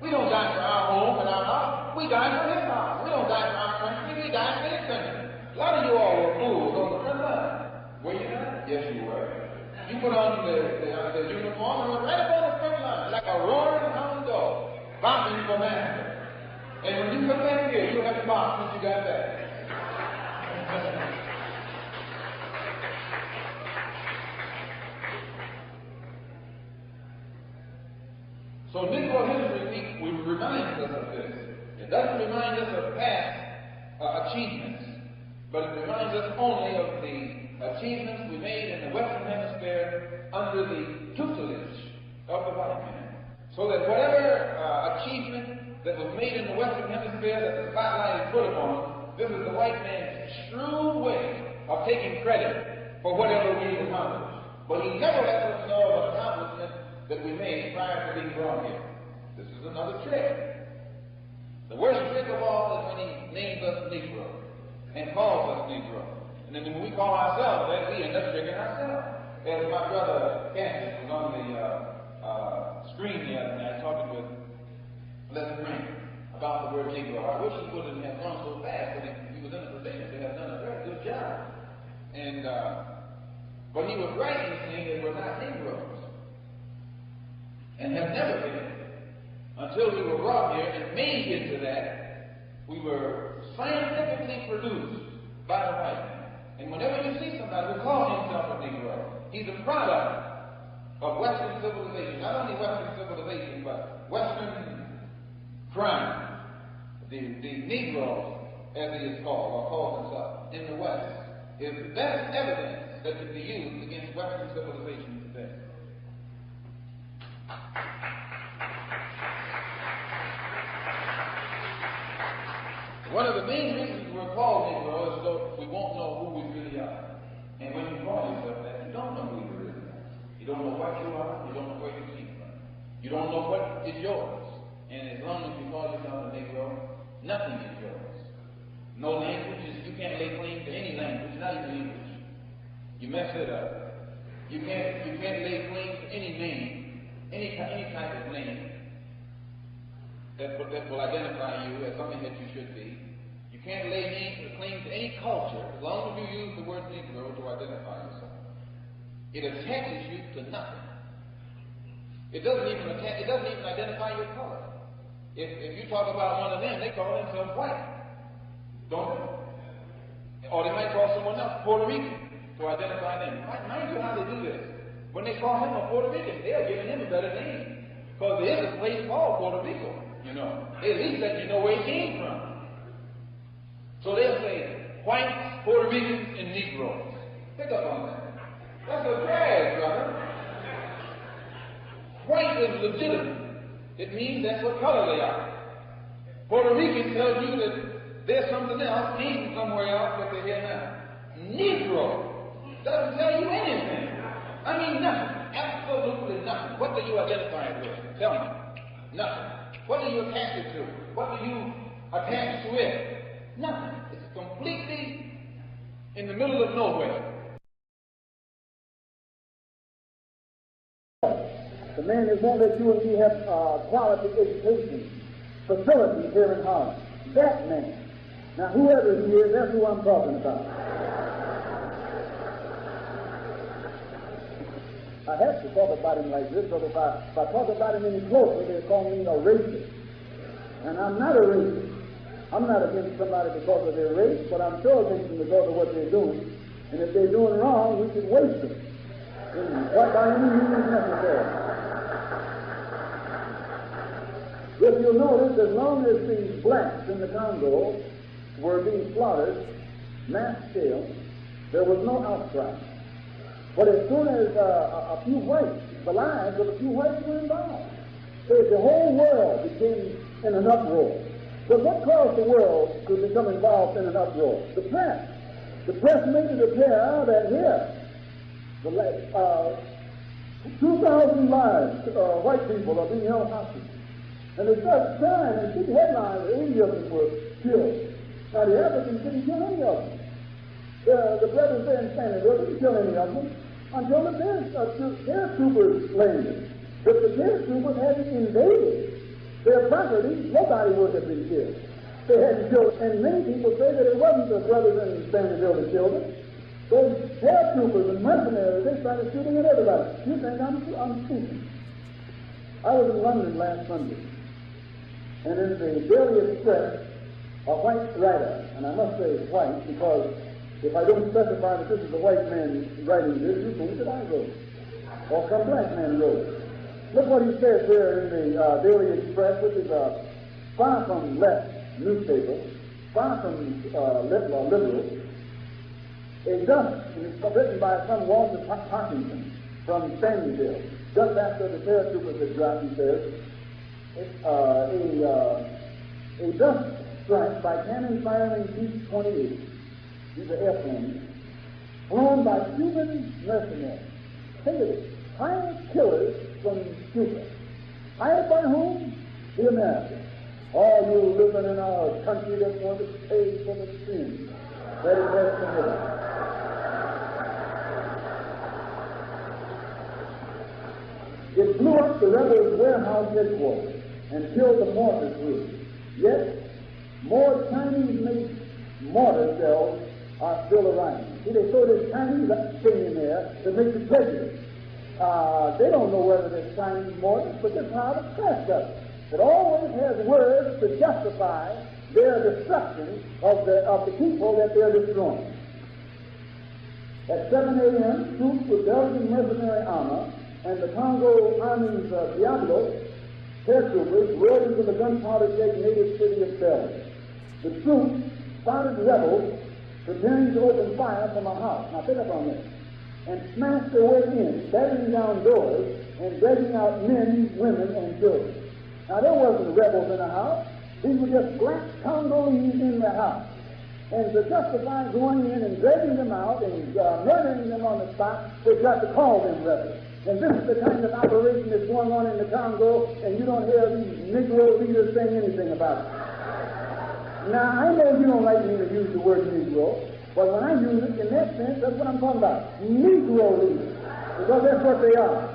We don't die for our home and our house. We die for his house. We don't die for our country. We die for his country. A lot of you all were fools on the front line. Were you not? Yes, you were. You put on the uniform and went right up on the front line like a roaring hound dog, barking for master. And when you come back here, you'll have to bark since you got back. So Negro History Week reminds us of this. It doesn't remind us of past achievements, but it reminds us only of the achievements we made in the Western Hemisphere under the tutelage of the white man. So that whatever achievement that was made in the Western Hemisphere that the spotlight is put upon, this is the white man's shrewd way of taking credit for whatever we accomplished. But he never lets us know of an accomplishment that we made prior to being brought here. This is another trick. The worst trick of all is when he names us Negro and calls us Negro. And then when we call ourselves that, we end up tricking ourselves. As my brother Cassius was on the screen the other night talking with Les Grant about the word Negro. I wish he wouldn't have gone so fast, but he was in a position to have done a very good job. And but he was right in saying that we're not Negroes and have never been until we were brought here and made into that. We were scientifically produced by the white man. And whenever you see somebody who calls himself a Negro, he's a product of Western civilization. Not only Western civilization, but Western crime. The Negro, as he is called, or calls himself, in the West, is the best evidence that can be used against Western civilization today. One of the main reasons we're called Negro is so we won't know who we really are. And when you call yourself that, you don't know who you really are. You don't know what you are. You don't know where you came from. You don't know what is yours. And as long as you call yourself a Negro, nothing is yours. No language. You can't lay claim to any language, not even English. You mess it up. You can't lay claim to any name, any type of name. that will identify you as something that you should be. You can't lay claim to any culture as long as you use the word Negro to identify yourself. It attaches you to nothing. It doesn't even identify your color. If you talk about one of them, they call themselves white, don't they? Or they might call someone else Puerto Rican to identify them. Mind you how they do this. When they call him a Puerto Rican, they are giving him a better name. Because there is a place called Puerto Rico, you know. They at least let you know where he came from. So they'll say whites, Puerto Ricans, and Negroes. Pick up on that. That's a drag, brother. White is legitimate. It means that's what color they are. Puerto Rican tells you that there's something else, came somewhere else that they're here now. Negro doesn't tell you anything. I mean nothing. Absolutely nothing. What do you identify with? Tell me. Nothing. What do you attach it to? What do you attach with? Nothing. It's completely in the middle of nowhere. The man that won't let you and me have quality education facilities here in Holland. That man. Now, whoever he is, that's who I'm talking about. I have to talk about him like this, because if I talk about him any closer, they'll call me a racist. And I'm not a racist. I'm not against somebody because of their race, but I'm sure against them because of what they're doing. And if they're doing wrong, we should waste them. What by any means necessary. If you'll notice, as long as the blacks in the Congo were being slaughtered, mass scale, there was no outcry. But as soon as a few whites, the lives of a few whites were involved, the whole world became in an uproar. But what caused the world to become involved in an uproar? The press. The press made it appear that here, 2,000 lives, white people are being held hostage. And they started crying and big headlines, 80 of them were killed. Now the Africans didn't kill any of them. The brothers there in Sandyville didn't kill any of them until the paratroopers landed. If the paratroopers hadn't invaded their property, nobody would have been killed. They hadn't killed, and many people say that it wasn't the brothers in Sandyville that killed them. Those paratroopers and mercenaries, they started shooting at everybody. You think I'm speaking? I was in London last Sunday, and in the Daily Express, a white writer, and I must say white because if I don't specify that this is a white man writing this, you think that I wrote, or some black man wrote. Look what he says here in the Daily Express, which is a far from left newspaper, far from liberal. A dust, and it's written by some Walter Parkinson from Sandyville, just after the paratroopers had dropped, he says, a dust strike by cannon firing B-28, these are airplanes, flown by Cuban mercenaries. Think of it, hired killers from Cuba. Hired by whom? The Americans. All you living in our country that want to pay for the sins that it has committed. It blew up the rebels' warehouse headquarters and killed the mortar crew. Yet, more Chinese-made mortar shells are still arriving. See, they throw this Chinese thing in there to make you prejudice. They don't know whether it's Chinese mortars, but that's how the press does it. It always has words to justify their destruction of the people that they're destroying. At 7 a.m., troops with Belgian mercenary armor and the Congo Army's Diablo paratroopers rode into the gunpowder-shaped native city of Bel. The troops spotted rebels preparing to open fire from a house. Now pick up on this. And smashed their way in, battering down doors and dragging out men, women, and children. Now there wasn't rebels in the house. These were just black Congolese in the house. And to justify going in and dragging them out and murdering them on the spot, they've got to call them rebels. And this is the kind of operation that's going on in the Congo, and you don't hear these Negro leaders saying anything about it. Now, I know you don't like me to use the word Negro, but when I use it in that sense, that's what I'm talking about. Negro leaders. Because that's what they are.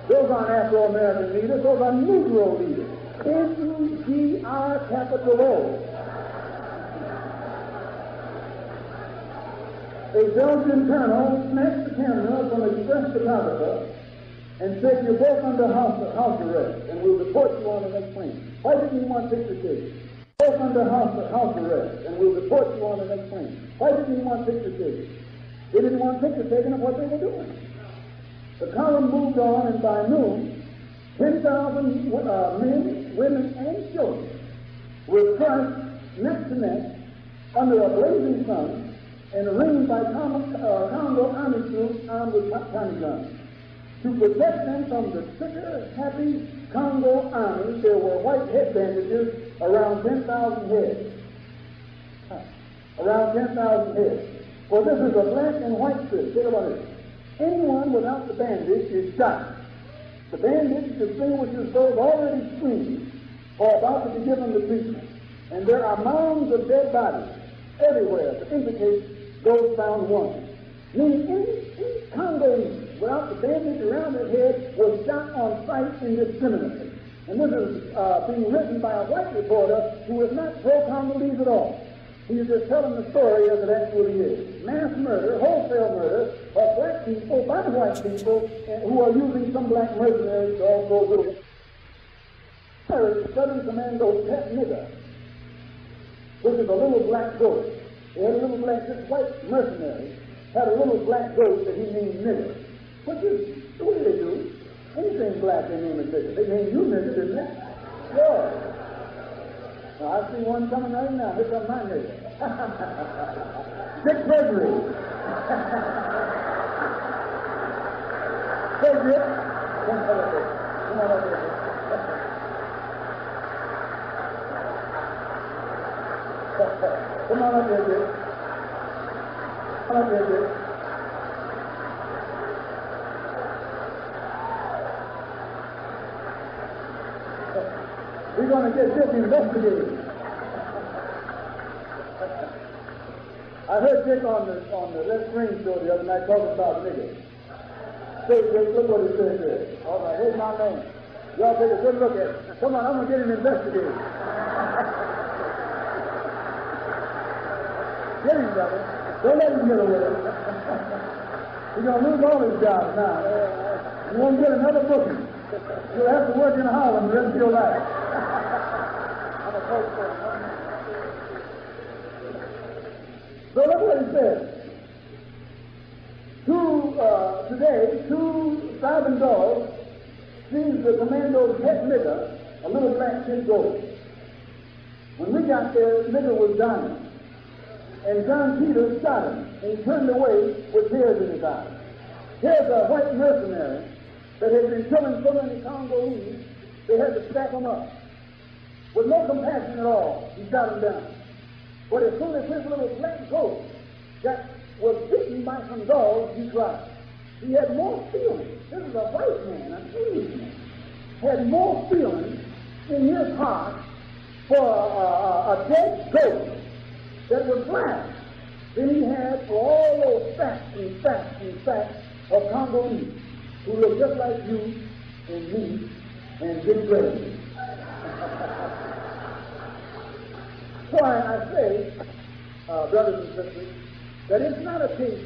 Those aren't Afro-American leaders, those are Negro leaders. N-E-G-R capital O. A Belgian colonel snatched the camera from a distressed photographer and said, "You're both under house arrest, and we'll report you on the next plane." Why didn't he want picture taken? Both under house arrest, and we'll report you on the next plane. Why didn't he want picture taken? They didn't want picture taken of what they were doing. The column moved on, and by noon, 10,000 men, women, and children were crushed neck to neck under a blazing sun and ringed by Congo army troops armed with Tommy guns. To protect them from the sicker, happy Congo army, there were white head bandages around 10,000 heads. Around 10,000 heads. For this is a black and white strip. Think about it. Anyone without the bandage is shot. The bandage distinguishes those already screened or about to be given the treatment. And there are mounds of dead bodies everywhere to indicate those found wanted. Meaning any Congolese without the bandage around his head was shot on sight indiscriminately. And this is being written by a white reporter who is not pro-Congolese at all. He's just telling the story as it actually is. Mass murder, wholesale murder of black people by white people who are using some black mercenaries to also do it. Southern Commando's pet nigger, which is a little black goat. They had a little black, this white mercenary had a little black goat that he named nigger. Which is, what do they do? Anything black they name it nigger. They name you nigger, didn't they? Yeah. Now, I see one coming right now. Here comes my nigger. Dick Gregory. Hey, Dick. Come on up here. Come on up here. Come on up here, Dick. Come up here, Dick. We're going to get Dick investigated. I heard Dick on the Let's Screen show the other night talking about niggas. Say, Dick, look what he said there. All right, here's my name. Y'all take a good look at it. Come on, I'm going to get him investigated. Get him, brother. Don't let him get away. He's going to lose all his jobs now. You won't get another booking. You'll have to work in Harlem the rest of your life. So look what he says. Today, two starving dogs seized the commando's pet nigger, a little black kid goat. When we got there, the nigger was dying. And John Peters shot him, and he turned away with tears in his eyes. Here's a white mercenary that had been killing so many Congolese, they had to stack him up. With no compassion at all, he shot him down. But as soon as his little black goat was bitten by some dogs, he cried. He had more feelings. This is a white man, an Englishman, had more feelings in his heart for a dead goat that was black than he had for all those facts of Congolese who look just like you and me and Dick Gregory. So I say, brothers and sisters, that it's not a case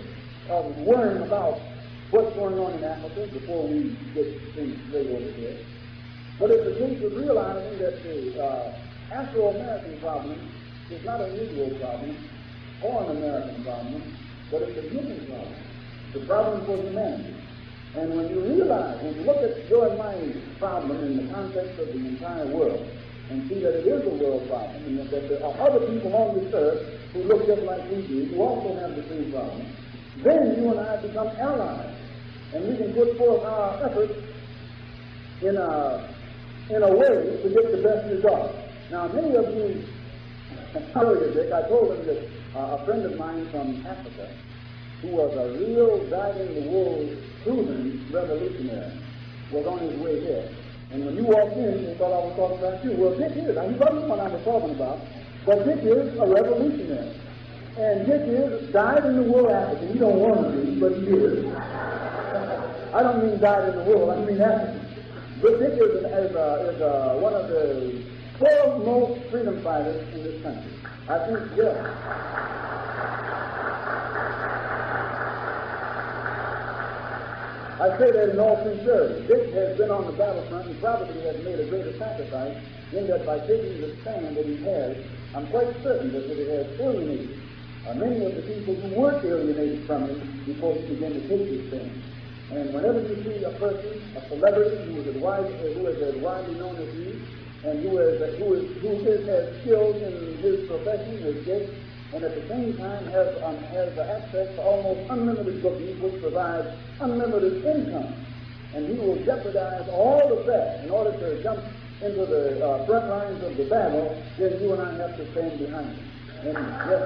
of worrying about what's going on in Africa before we get things straight over here, but it's a case of realizing that the Afro-American problem is not a Negro problem or an American problem, but it's a human problem. The problem for humanity. And when you realize, when you look at your and my problem in the context of the entire world, and see that it is a world problem, and that there are other people on this earth who look just like we do, who also have the same problem, then you and I become allies, and we can put forth our efforts in a way to get the best result. Now, many of you earlier, Dick, I told them that a friend of mine from Africa, who was a real dyed-in-the-wool proven revolutionary, was on his way here. And when you walked in, they thought I was talking about you. Well, Dick is. He wasn't the one I was talking about, but Dick is a revolutionary. And Dick is dyed-in-the-wool African. You don't want to be, but he is. I don't mean dyed-in-the-wool, I mean African. Dick is one of the foremost freedom fighters in this country. I think, yes. I say that in all sincerity. Dick has been on the battlefront and probably has made a greater sacrifice in that by taking the stand that he has, I'm quite certain that it has alienated many of the people who weren't alienated from him before he began to take his stand. And whenever you see a person, a celebrity who is as widely known as he, and who is as skilled in his profession as Dick, and at the same time has access to almost unlimited bookings, which provides unlimited income, and he will jeopardize all of that in order to jump into the front lines of the battle, then you and I have to stand behind him. And yes,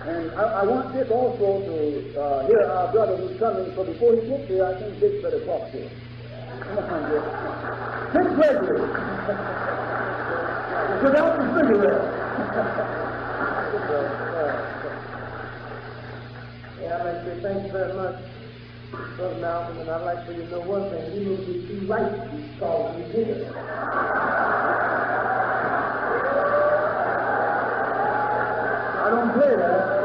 and I want Dick also to hear our brother who's coming, so before he gets here, I think Dick better talk to him. Come on, Dick. Dick Gregory. Put out the cigarette. Yeah, I'd like to say thanks very much, Brother Malcolm, and I'd like for you to know one thing. You will be too right to be called me here. I don't play that.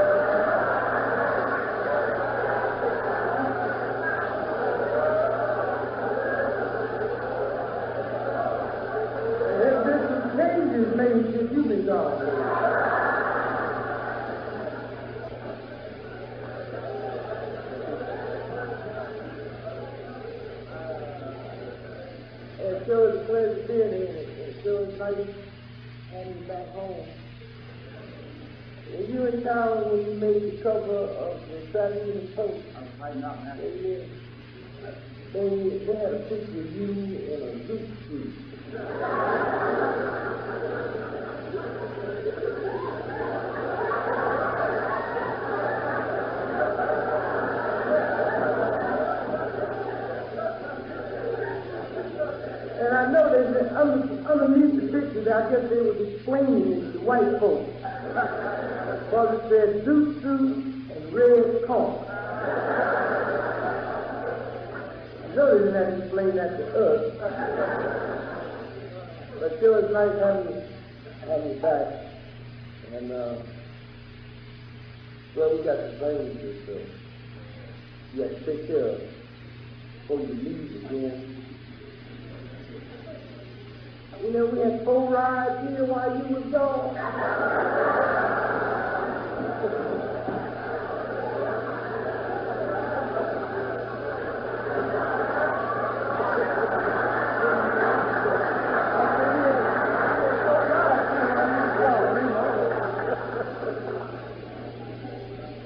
There's been some changes made since you've been gone. It sure is a pleasure being here. It sure is nice having you back home. Were you in town when you made the cover of the Saturday Evening Post? I'm hiding out, man. They had a picture of you in a zoot suit. And I know that underneath the picture, I guess they were explaining it to white folks. Because it said zoot suit and red coat. I know they didn't have to explain that to us. But sure it's nice having you back. And, well, we got some things that you have to take care of before you leave again. You know, we had 4 rides here while you was gone.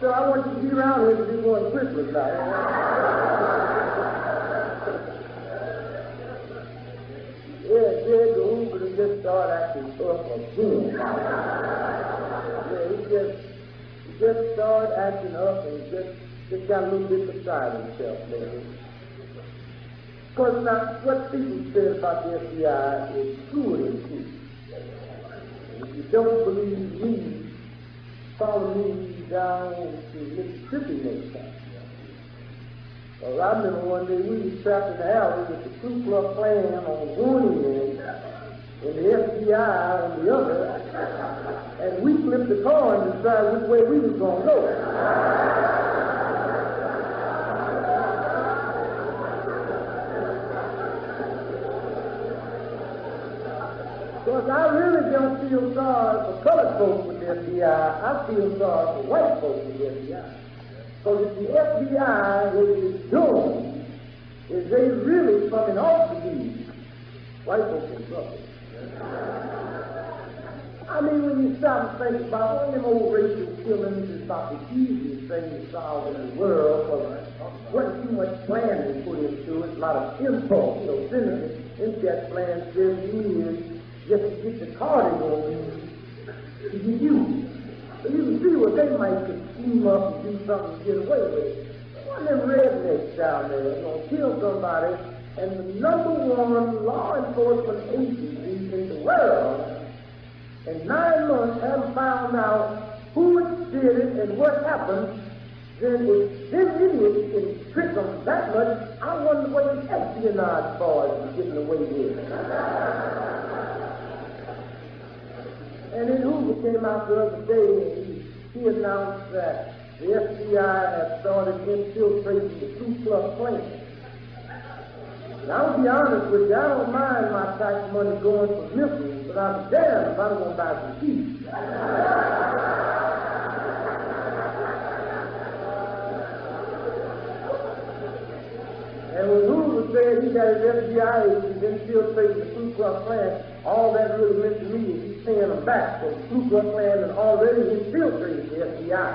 So I want you to be around here to do one Christmas night. Just start acting up again. Yeah, he just started acting up and just got a little bit beside himself lately. Because now, what people said about the FBI is true and true. If you don't believe me, follow me down to Mississippi next time. Well, I remember one day we was trapped in the alley with the Ku Klux Klan on one end and the FBI on the other, and we flipped the car and decided which way we was going to go. Because I really don't feel sorry for colored folks with the FBI. I feel sorry for white folks with the FBI. Because if the FBI, what it is doing, is they really coming off the lead, white folks in trouble. I mean, when you stop and think about one of them old racial killings is about the easiest thing to solve in the world, because wasn't too much planning put into it, a lot of impulse, since that plan 7 years just to get the car they want to get used. So you can see what they might could scheme up and do something to get away with it. One of them rednecks down there is going to kill somebody, and the #1 law enforcement agency in the world in 9 months haven't found out who it did it and what happened, then if this idiot can trick them that much, I wonder what the espionage boys are getting away with. And then Hoover came out the other day and he announced that the FBI had started infiltrating the Ku Klux Klan. Now, I'll be honest with you, I don't mind my tax money going for missiles, but I'm damned if I'm going to buy some cheese. And when Hoover said he got his FBI agents infiltrating the Ku Klux Klan, all that really meant to me is he's paying them back, so the Ku Klux Klan had already infiltrated the FBI.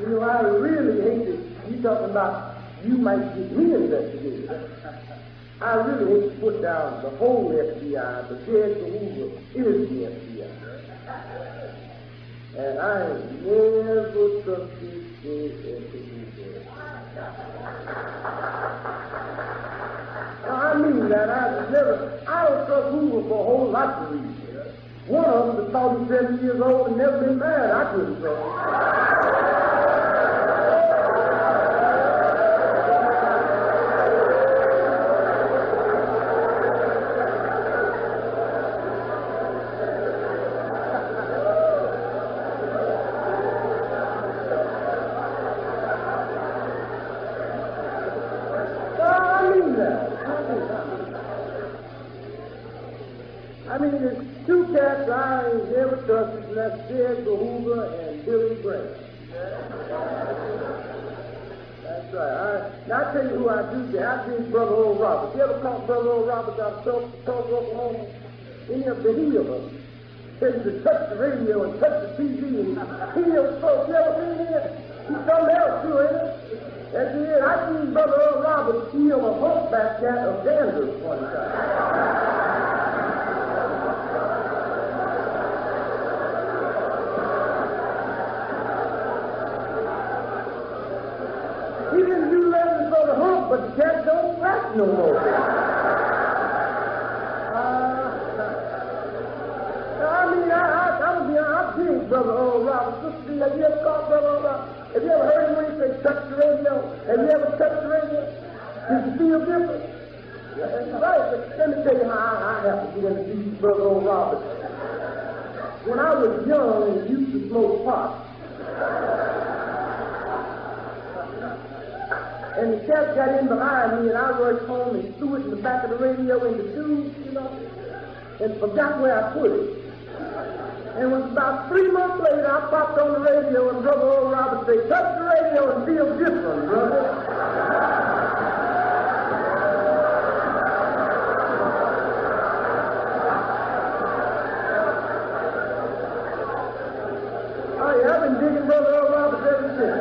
You know, I really hate this. You talking about you might get me investigated. I really hate to put down the whole FBI, but J. Edgar Hoover is the FBI. And I never trusted J. Edgar Hoover. I mean that. I don't trust Hoover for a whole lot of reasons. One of them is about 70 years old and never been married. I couldn't trust him. I mean, there's two cats I ain't never trusted, and that's J. Edgar Hoover and Billy Graham. That's right. Now, I tell you who I do. I think Brother Oral Roberts. You ever caught Brother Oral Roberts out of Tulsa, Oklahoma? Any of the healers. Said you could touch the radio and touch the TV and heal folks. You ever seen it? He's something else, too, ain't it? That's it. I seen Brother Oral Roberts heal a humpback cat of dandruff one time. But the cat don't scratch no more. I think Brother Oral Roberts. Have you ever caught Brother Oral Roberts? Have you ever heard him when he say, touch the radio? Have you ever touched the radio? Did you feel different? That's right. Let me tell you how I happened to get introduced to Brother Oral Roberts. When I was young and used to smoke pot, and the cat got in behind me, and I rushed home and threw it in the back of the radio in the tube, you know, and forgot where I put it. And it was about 3 months later, I popped on the radio, and Brother Oral Roberts said, touch the radio and feel different, brother. Oh, yeah, I've been digging Brother Oral Roberts ever since.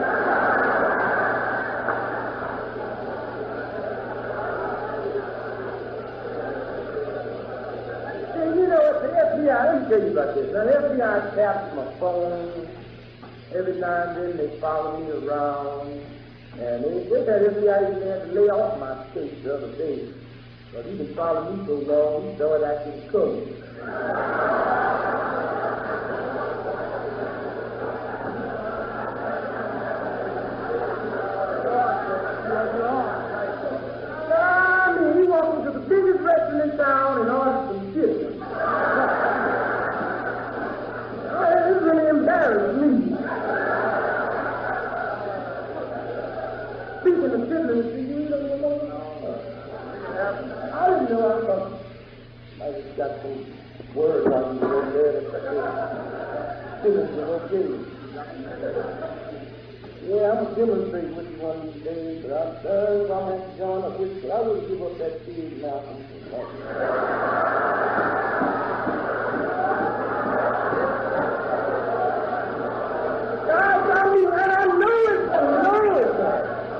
Let me tell you about this. Now, the FBI taps my phone. Every now and then they follow me around. And they had FBI even had to lay off my case the other day. But he been following me so long, he started acting cunning. I mean, he walked into the biggest restaurant in town and ordered some shit. It really embarrassed me. Speaking of children, you don't know. I didn't know I thought I just got some words out of you over there that children were okay. Yeah, I'm going to demonstrate with you one of these days, but I'm sorry if I'm going to join up with you. I wouldn't give up that kid now.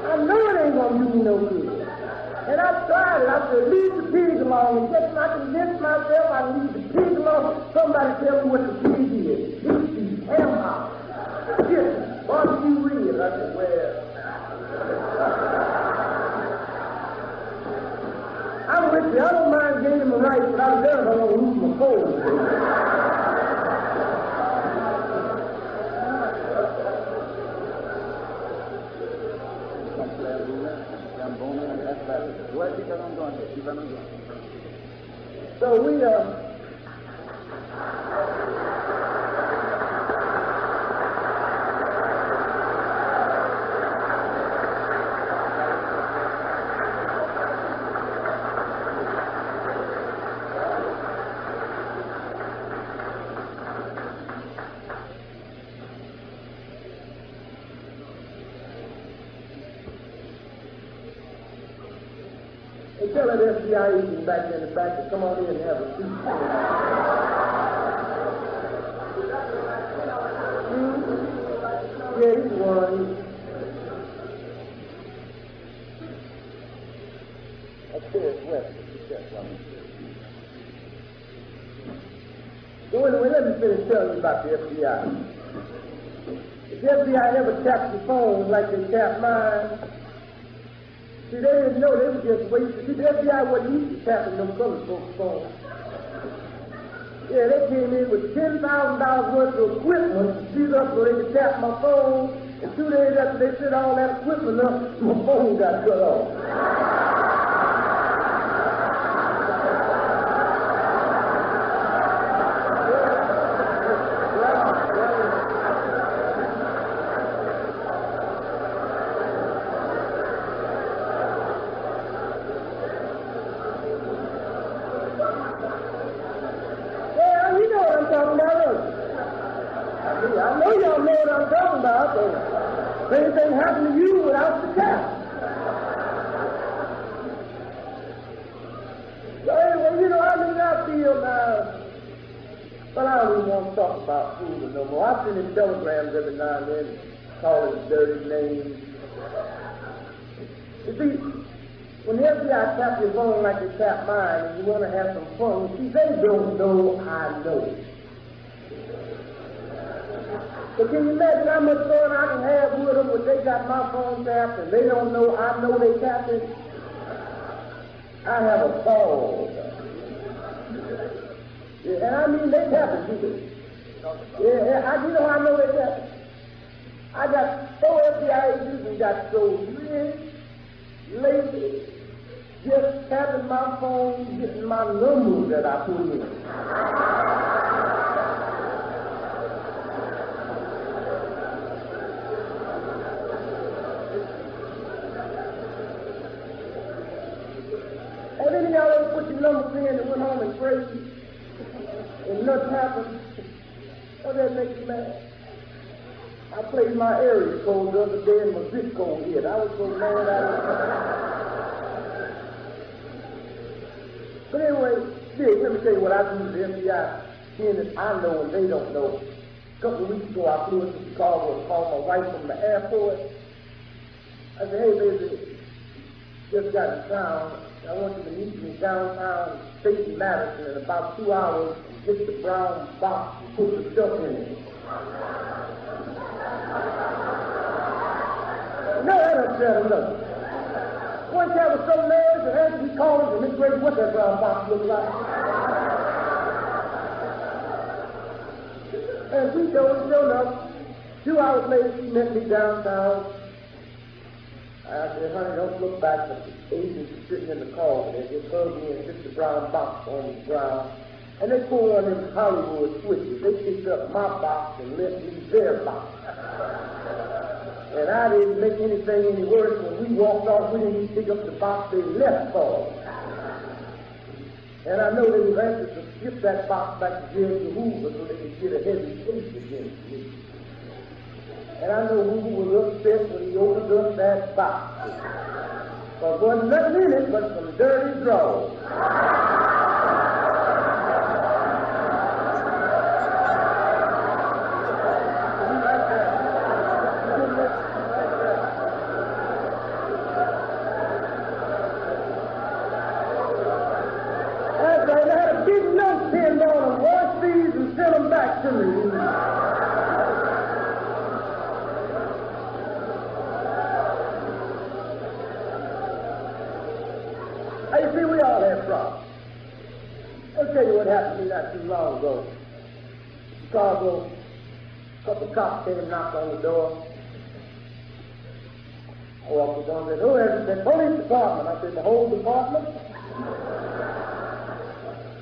I know it ain't going to do me no good. And I tried it. I said, leave the pig alone. And just I convinced myself I leave the pig alone. Somebody tell me what the pig is. Beef, ham house, chicken, barbecue ribs. I said, well, I'm with you. I don't mind getting him a right, but I'm done. I'm going to lose my cold. Well, keep on going. Keep on going. So we tell that FBI agent back there in the back to come on in and have a seat. Yeah, he's one. Upstairs, west. So anyway, let me finish telling you about the FBI. If the FBI ever tapped your phone like they tapped mine, see, they didn't know. They were just wasting. See, the FBI wasn't used to tapping them colored folks' phones. Yeah, they came in with $10,000 worth of equipment to shoot up so they could tap my phone. And 2 days after they set all that equipment up, my phone got cut off. Anything happen to you without the tap? So anyway, I feel now, but I don't even want to talk about food no more. I send him telegrams every now and then, calling dirty names. You see, when the FBI tap your phone like they tap mine, and you want to have some fun, see, they don't know I know. So can you imagine how much fun I can have with them when they got my phone tapped and they don't know I know they tapped it? I have a ball. Yeah, and I mean they tap it too. Yeah, you know how I know they tap it? I got 4 FBI agents and got so rich, lazy, just tapping my phone, getting my numbers that I put in. And then y'all ever put your numbers in and went home and prayed, and nothing happened? Oh, that makes you mad. I played my area code the other day and my zip code hit. I was so mad But anyway, let me tell you what I do to the FBI, seeing that I know and they don't know. A couple of weeks ago, I flew into Chicago and called my wife from the airport. I said, hey, baby, just got in town. I want you to meet me downtown State Madison in about 2 hours and get the brown box and put the stuff in it. No, that don't tell nothing. One time was some nerves and had to be calling to Miss Grace what that brown box looked like. And she showed up. 2 hours later, she met me downtown. I said, honey, don't look back. The agents are sitting in the car. They just hugged me and put the brown box on the ground. And they pulled one of them Hollywood switches. They picked up my box and left me their box. And I didn't make anything any worse. When we walked off, we didn't even pick up the box they left for us. And I know they was anxious to skip that box back to Judge Hoover so they could get a heavy case against me. And I know Hoover was upset when he opened up that box. There wasn't nothing in it but some dirty drawers. That's right, I had a big note pinned on them. Wash these and send them back to me. You see, we all have problems. I'll tell you what happened to me not too long ago. Chicago, a couple of cops came and knocked on the door. I I walked down and said, who is it? He said, police department. I said, the whole department?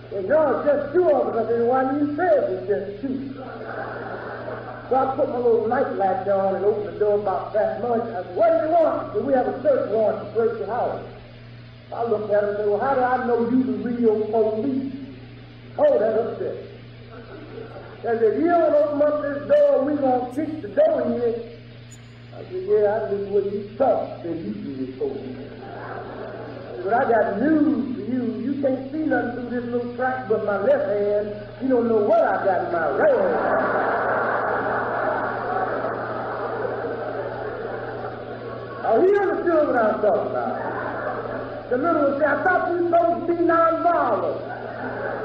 He said, no, it's just two of us. I said, why do you say it was just two? So I put my little night latch on and opened the door about that much. I said, what do you want? He said, we have a search warrant to search your house. I looked at him and said, well, how do I know you the real police? Oh, that's upset. I said, if you don't open up this door, we gonna kick the door in. I said, yeah, I knew what you thought that you do this for me. But I got news for you. You can't see nothing through this little crack but my left hand. You don't know what I got in my right hand. Oh, he understood what I was talking about. The little one said, I thought you were supposed to be nonviolent.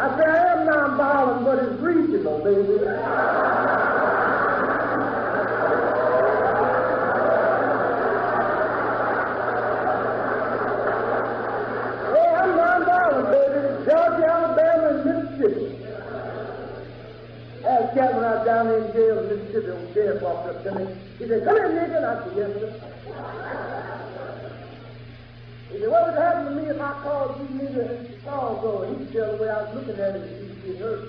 I said, I am nonviolent, but it's regional, baby. Georgia, Alabama, and Mississippi. As Captain when I was down there in jail in Mississippi, when the sheriff walked up to me, he said, come here, nigga. And I said, yes, sir. He said, what would happen to me if I called you nigga in Chicago? And he could tell the way I was looking at him, he was getting hurt.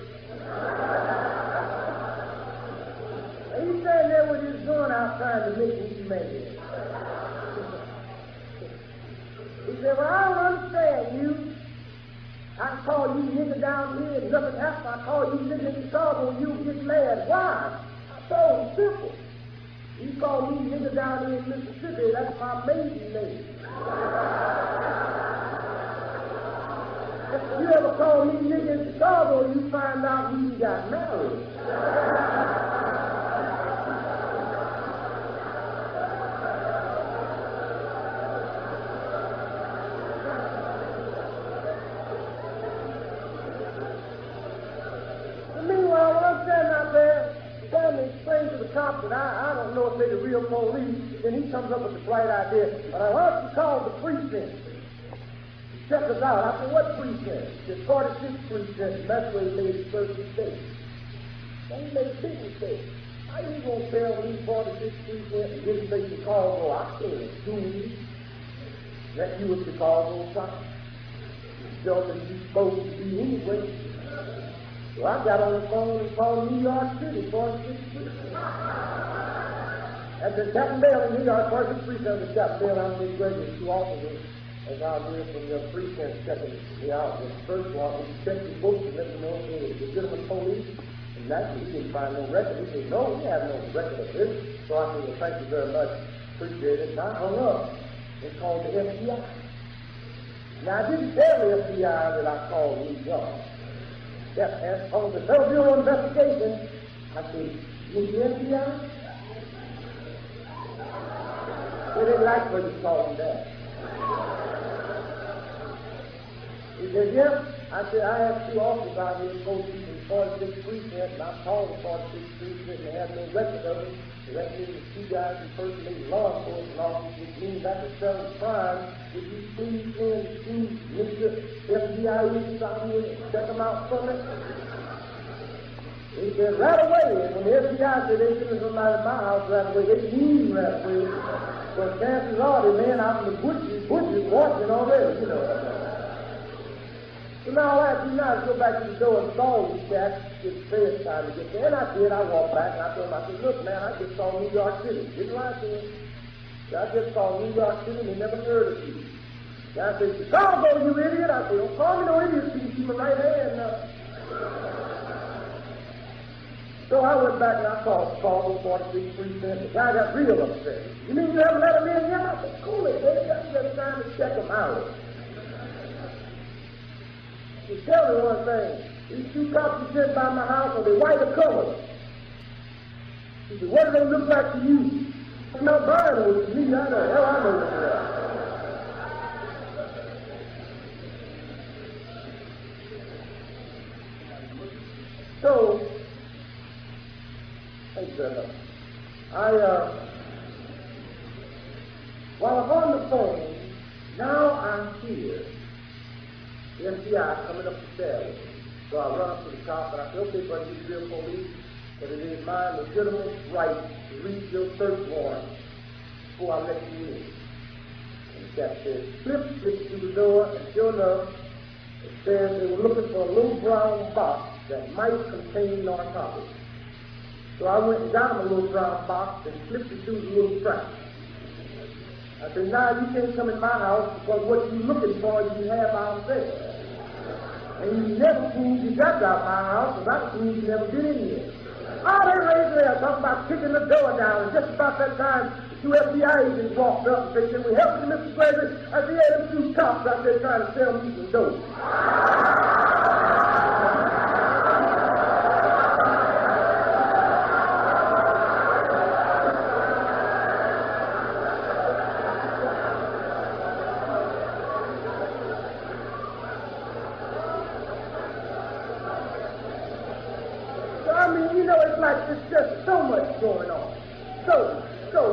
And he standing there with his gun out trying to make me mad. He said, well, I don't understand you. I call you nigga down here and nothing happens. I call you nigga in Chicago and you get mad. Why? I told him simple. You call me nigga down here in Mississippi, that's my maiden name. If you ever call me nigga in Chicago, you find out we got married. Explain to the cops that I don't know if they're the real police. Then he comes up with the bright idea. But I want to call the precinct. Check us out. I said, what precinct? The 46th precinct. And that's where he made his first mistake. Then he made a big mistake. How you going to tell me 46th precinct and didn't say Chicago? I can't do it. That you was Chicago cop. Tell me you supposed to be anyway. So I got on the phone and called New York City, 46th Precinct. At the Captain Bell in New York, 46th Precinct, the Captain Bell, I'm the graduate, two officers, as I was here from your precinct checking me out. The first one, we checked the books and let them know it was legitimate police. And naturally, he didn't find no record. He said, no, we have no record of this. So I said, well, thank you very much. Appreciate it. And I hung up and called the FBI. Now, I didn't tell the FBI that I called New York. Yes, and on the Federal Bureau of Investigation, I said, you the FBI? They didn't like what you called them that. He said, yes. I said, I have two officers out here supposed to be from 46th Precinct, and I called the 46th Precinct, and they have no record of it. So that means two guys impersonating law enforcement officers, which means that's a felony crime. Would you please send two Mr. FBI agents out here and check them out for me? He said, right away. And when the FBI said they sent somebody to my house right away, they mean right away. But chances are the man out in the bushes watching already, you know. So now I have to now go back to the door and saw these cats, get the face time to get there. And I did. I walked back and I told him, I said, look, man, I just saw New York City. Didn't lie to him. I just saw New York City and they never heard of you. And I said, Chicago, you idiot. I said, don't call me no idiot, so you keep my right hand now. So I went back and I called Chicago 46th Precinct. The guy got real upset. You mean you haven't let him in yet? I said, cool it, baby. I'm just trying to check him out. You tell me one thing. These two cops you sent by my house, are they white or colored? He said, what do they look like to you? I'm not buying them with me. I know. Hell, I know what they are. So, thanks very much. While I'm on the phone, now I hear the FBI coming up the stairs. So I run up to the cop and I say, okay, buddy, you're real police, but it is my legitimate right to read your search warrant before I let you in. that slipped through the door, and sure enough, it said they were looking for a little brown box that might contain narcotics. So I went and got them a little brown box and slipped it through the little strap. I said, now you can't come in my house because what you're looking for you have out there. And you never proved you got out my house, because I proved you never been in here. Oh, they raised there talking about kicking the door down, and just about that time, the two FBI agents walked up and said, can we help you, Mr. Gregory? I said, yeah, them two cops out there trying to sell me some dope. It's just so much going on. So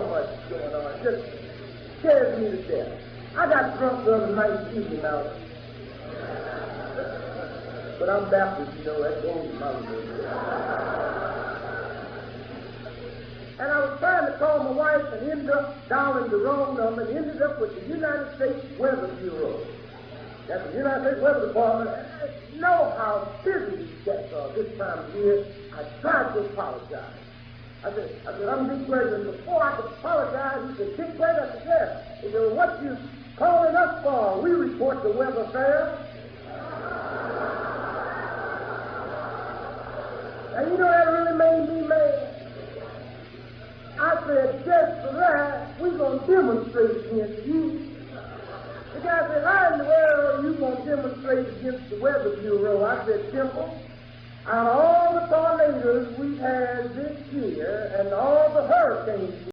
much going on. It just scares me to death. I got drunk the other night speaking now. But I'm Baptist, you know, that goes in my way. And I was trying to call my wife and ended up dialing the wrong number and ended up with the United States Weather Bureau. That's the United States Weather Department. You know how busy these cats are this time of year. I tried to apologize. I said, I'm Dick Gregory. Before I could apologize, he said, Dick Gregory? I said, yes. He said, what you calling us for? We report the weather fair. And you know that really made me mad. I said, just for that, we're going to demonstrate against you. The guy said, how in the world are you going to demonstrate against the Weather Bureau? I said, simple. Out of all the tornadoes we've had this year and all the hurricanes